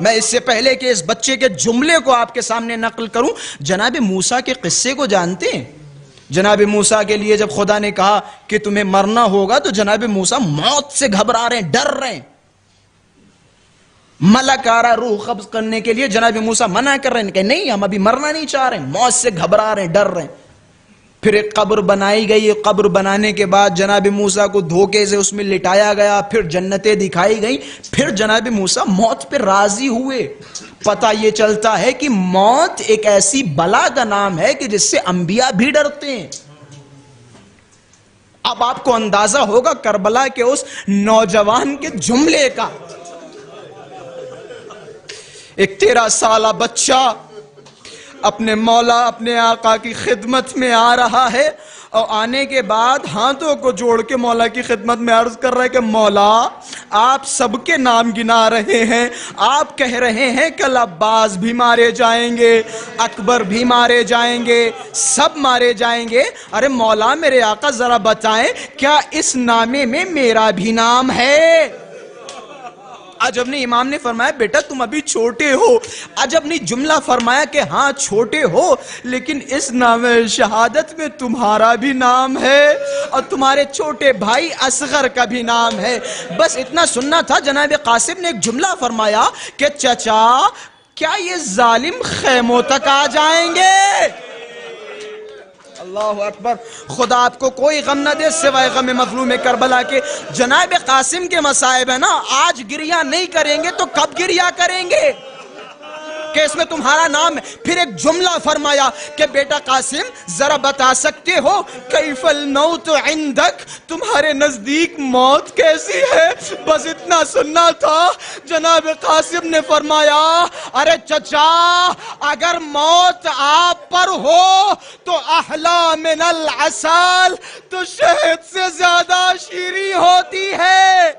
میں اس سے پہلے کہ اس بچے کے جملے کو آپ کے سامنے نقل کروں، جناب موسیٰ کے قصے کو جانتے ہیں؟ جناب موسیٰ کے لیے جب خدا نے کہا کہ تمہیں مرنا ہوگا تو جناب موسیٰ موت سے گھبرا رہے ہیں، ڈر رہے ہیں۔ ملک آ رہا روح قبض کرنے کے لیے، جناب موسیٰ منع کر رہے ہیں کہ نہیں ہم ابھی مرنا نہیں چاہ رہے ہیں، موت سے گھبرا رہے ہیں، ڈر رہے ہیں۔ پھر ایک قبر بنائی گئی، قبر بنانے کے بعد جناب موسیٰ کو دھوکے سے اس میں لٹایا گیا، پھر جنتیں دکھائی گئیں، پھر جناب موسیٰ موت پہ راضی ہوئے۔ پتہ یہ چلتا ہے کہ موت ایک ایسی بلا کا نام ہے کہ جس سے انبیاء بھی ڈرتے ہیں۔ اب آپ کو اندازہ ہوگا کربلا کے اس نوجوان کے جملے کا۔ ایک 13 سالہ بچہ اپنے مولا، اپنے آقا کی خدمت میں آ رہا ہے، اور آنے کے بعد ہاتھوں کو جوڑ کے مولا کی خدمت میں عرض کر رہا ہے کہ مولا آپ سب کے نام گنا رہے ہیں، آپ کہہ رہے ہیں کہ عباس بھی مارے جائیں گے، اکبر بھی مارے جائیں گے، سب مارے جائیں گے، ارے مولا میرے آقا ذرا بتائیں کیا اس نامے میں میرا بھی نام ہے؟ عجب نہیں، امام نے فرمایا بیٹا تم ابھی چھوٹے ہو۔ عجب نہیں، جملہ فرمایا کہ ہاں چھوٹے ہو لیکن اس نام شہادت میں تمہارا بھی نام ہے اور تمہارے چھوٹے بھائی اصغر کا بھی نام ہے۔ بس اتنا سننا تھا۔ جناب قاسم نے ایک جملہ فرمایا کہ چچا کیا یہ ظالم خیموں تک آ جائیں گے؟ اللہ اکبر۔ خدا آپ کو کوئی غم نہ دے سوائے غم مظلوم کربلا کے۔ جناب قاسم کے مصائب ہے نا، آج گریہ نہیں کریں گے تو کب گریہ کریں گے؟ کہ اس میں تمہارا نام ہے. پھر ایک جملہ فرمایا کہ بیٹا قاسم ذرا بتا سکتے ہو کیف الموت عندک, تمہارے نزدیک موت کیسی ہے؟ بس اتنا سننا تھا. جناب قاسم نے فرمایا ارے چچا اگر موت آپ پر ہو تو احلا من العسل, تو شہد سے زیادہ شیریں ہوتی ہے.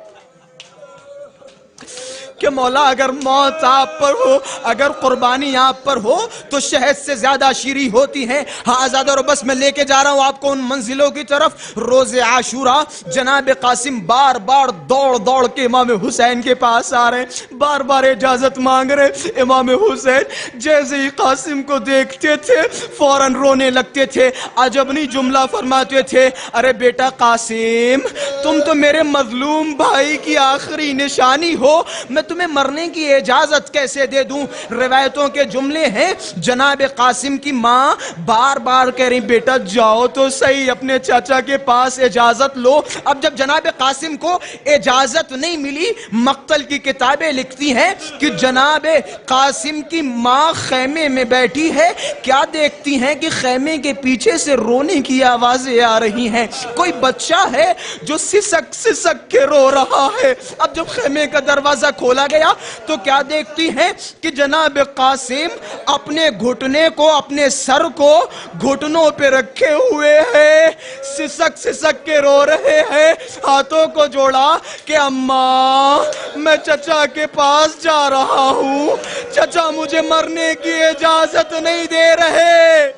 کہ مولا اگر موت آپ پر ہو, اگر قربانی آپ پر ہو تو شہد سے زیادہ شیریں ہوتی ہے. ہاں آزاد اور بس میں لے کے جا رہا ہوں آپ کو ان منزلوں کی طرف. روز عاشوراء جناب قاسم بار بار دوڑ دوڑ کے امام حسین کے پاس آ رہے, بار بار اجازت مانگ رہے. امام حسین جیسے ہی قاسم کو دیکھتے تھے فوراً رونے لگتے تھے. عجب نہیں جملہ فرماتے تھے ارے بیٹا قاسم تم تو میرے مظلوم بھائی کی آخری نشانی ہو, میں تمہیں مرنے کی اجازت کیسے دے دوں. روایتوں کے جملے ہیں جناب قاسم کی ماں بار بار کہہ رہی بیٹا جاؤ تو صحیح اپنے چاچا کے پاس اجازت لو. اب جب جناب قاسم کو اجازت نہیں ملی, مقتل کی کتابیں لکھتی ہیں کہ جناب قاسم کی ماں خیمے میں بیٹھی ہے, کیا دیکھتی ہیں کہ خیمے کے پیچھے سے رونے کی آوازیں آ رہی ہیں. کوئی بچہ ہے جو سسک سسک کے رو رہا ہے. اب جب خیمے کا دروازہ کھولا گیا تو کیا دیکھتی ہیں کہ جناب قاسم اپنے گھٹنے کو, اپنے سر کو گھٹنوں پہ رکھے ہوئے ہیں, سسک سسک کے رو رہے ہیں. ہاتھوں کو جوڑا کہ اماں میں چچا کے پاس جا رہا ہوں, چچا مجھے مرنے کی اجازت نہیں دے رہے.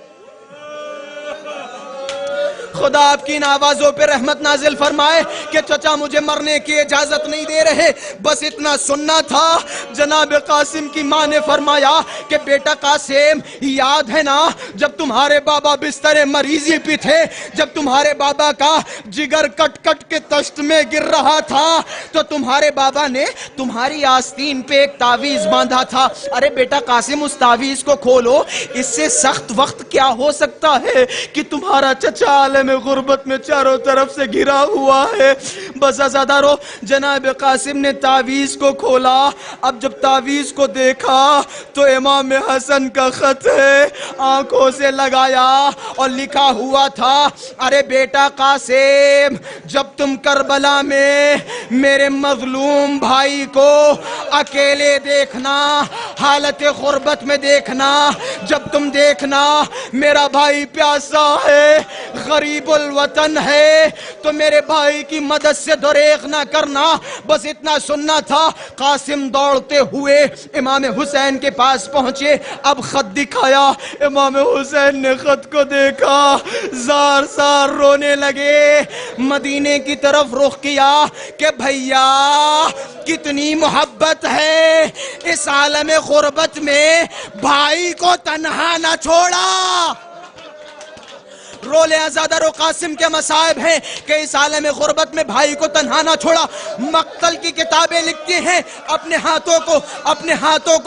خدا آپ کی ان آوازوں پہ رحمت نازل فرمائے کہ چچا مجھے مرنے کی اجازت نہیں دے رہے. بس اتنا سننا تھا. جناب قاسم کی ماں نے فرمایا کہ بیٹا قاسم یاد ہے نا جب تمہارے بابا بستر مریضی پہ تھے, جب تمہارے بابا کا جگر کٹ کٹ کے تشت میں گر رہا تھا تو تمہارے بابا نے تمہاری آستین پہ ایک تعویذ باندھا تھا. ارے بیٹا قاسم اس تعویذ کو کھولو, اس سے سخت وقت کیا ہو سکتا ہے کہ تمہارا چچا عالم غربت میں چاروں طرف سے گھرا ہوا ہے. بس عزادارو جناب قاسم نے تعویذ کو کھولا. اب جب تعویذ کو دیکھا تو امام حسن کا خط ہے, آنکھوں سے لگایا اور لکھا ہوا تھا ارے بیٹا قاسم جب تم کربلا میں میرے مظلوم بھائی کو اکیلے دیکھنا, حالت غربت میں دیکھنا, جب تم دیکھنا میرا بھائی پیاسا ہے, غریب الوطن ہے, تو میرے بھائی کی مدد سے دریغ نہ کرنا. بس اتنا سننا تھا. قاسم دوڑتے ہوئے امام حسین کے پاس پہنچے. اب خط دکھایا, امام حسین نے خط کو دیکھا, زار زار رونے لگے. مدینے کی طرف رخ کیا کہ بھیا کتنی محبت ہے, اس عالم غربت میں بھائی کو تنہا نہ چھوڑا. رولے آزادر و قاسم کے مصائب ہیں کہ اس عالم غربت میں بھائی کو تنہا نہ چھوڑا. مقتل کی کتابیں لکھتی ہیں اپنے ہاتھوں کو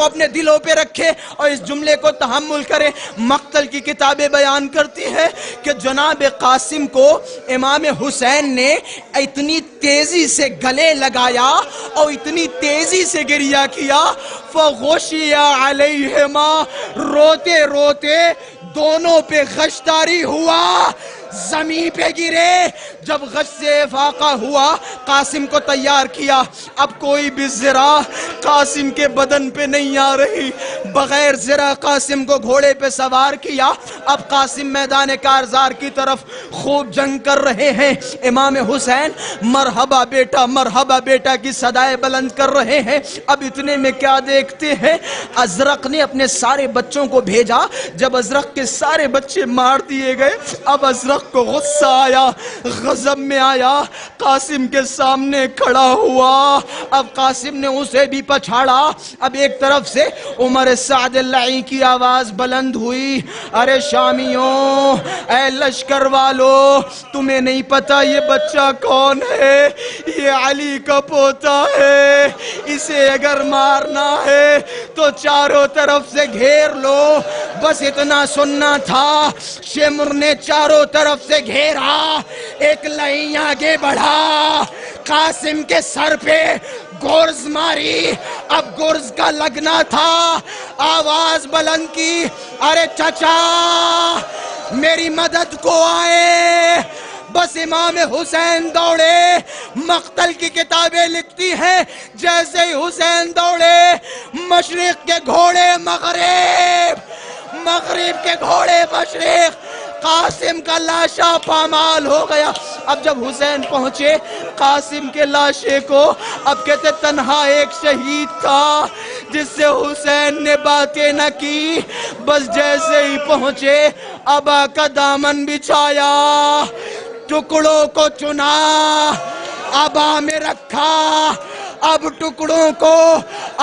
اپنے دلوں پہ رکھے اور اس جملے کو تحمل کرے. مقتل کی کتابیں بیان کرتی ہیں کہ جناب قاسم کو امام حسین نے اتنی تیزی سے گلے لگایا اور اتنی تیزی سے گریہ کیا, فغشی علیہما, روتے روتے دونوں پہ غشتاری ہوا, زمین پہ گرے. جب غش سے افاقہ ہوا قاسم کو تیار کیا. اب کوئی بھی زرہ قاسم کے بدن پہ نہیں آ رہی, بغیر زرہ قاسم کو گھوڑے پہ سوار کیا. اب قاسم میدان کارزار کی طرف خوب جنگ کر رہے ہیں. امام حسین مرحبا بیٹا کی صدائے بلند کر رہے ہیں. اب اتنے میں کیا دیکھتے ہیں, ازرق نے اپنے سارے بچوں کو بھیجا. جب ازرق کے سارے بچے مار دیے گئے, اب ازرق کو غصہ آیا, غضب میں آیا, قاسم کے سامنے کھڑا ہوا. اب قاسم نے اسے بھی پچھاڑا. اب ایک طرف سے عمر سعد اللعی کی آواز بلند ہوئی, ارے شامیوں, اے لشکر والو, تمہیں نہیں پتا یہ بچہ کون ہے؟ یہ علی کا پوتا ہے, اسے اگر مارنا ہے تو چاروں طرف سے گھیر لو. بس اتنا سننا تھا. شمر نے چاروں طرف سے گھیرا, ایک لائن آگے بڑھا, قاسم کے سر پہ گرز ماری. اب گرز کا لگنا تھا. آواز بلند کی, ارے چچا میری مدد کو آئے. بس امام حسین دوڑے. مقتل کی کتابیں لکھتی ہیں جیسے ہی حسین دوڑے مشرق کے گھوڑے مغرب, مغرب کے گھوڑے مشرق. قاسم کا لاشا پامال ہو گیا. اب جب حسین پہنچے قاسم کے لاشے کو, اب کہتے تنہا ایک شہید تھا جس سے حسین نے باتیں نہ کی. بس جیسے ہی پہنچے ابا کا دامن بچھایا, ٹکڑوں کو چنا, ابا میں رکھا, اب ٹکڑوں کو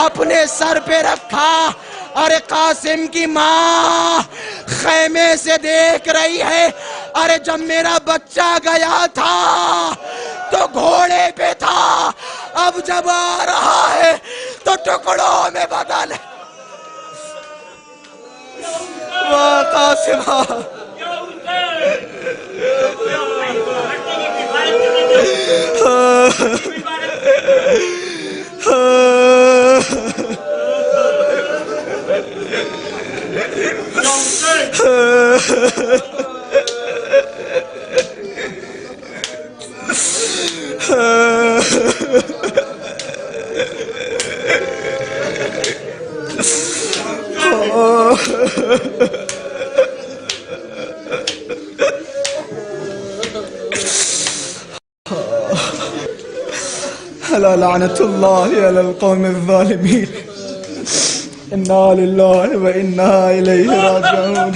اپنے سر پہ رکھا. ارے قاسم کی ماں خیمے سے دیکھ رہی ہے, ارے جب میرا بچہ گیا تھا تو گھوڑے پہ تھا, اب جب آ رہا ہے تو ٹکڑوں میں بدل. واہ قاسم, ألا لعنة الله على القوم الظالمين. إنا لله وإنا إليه راجعون.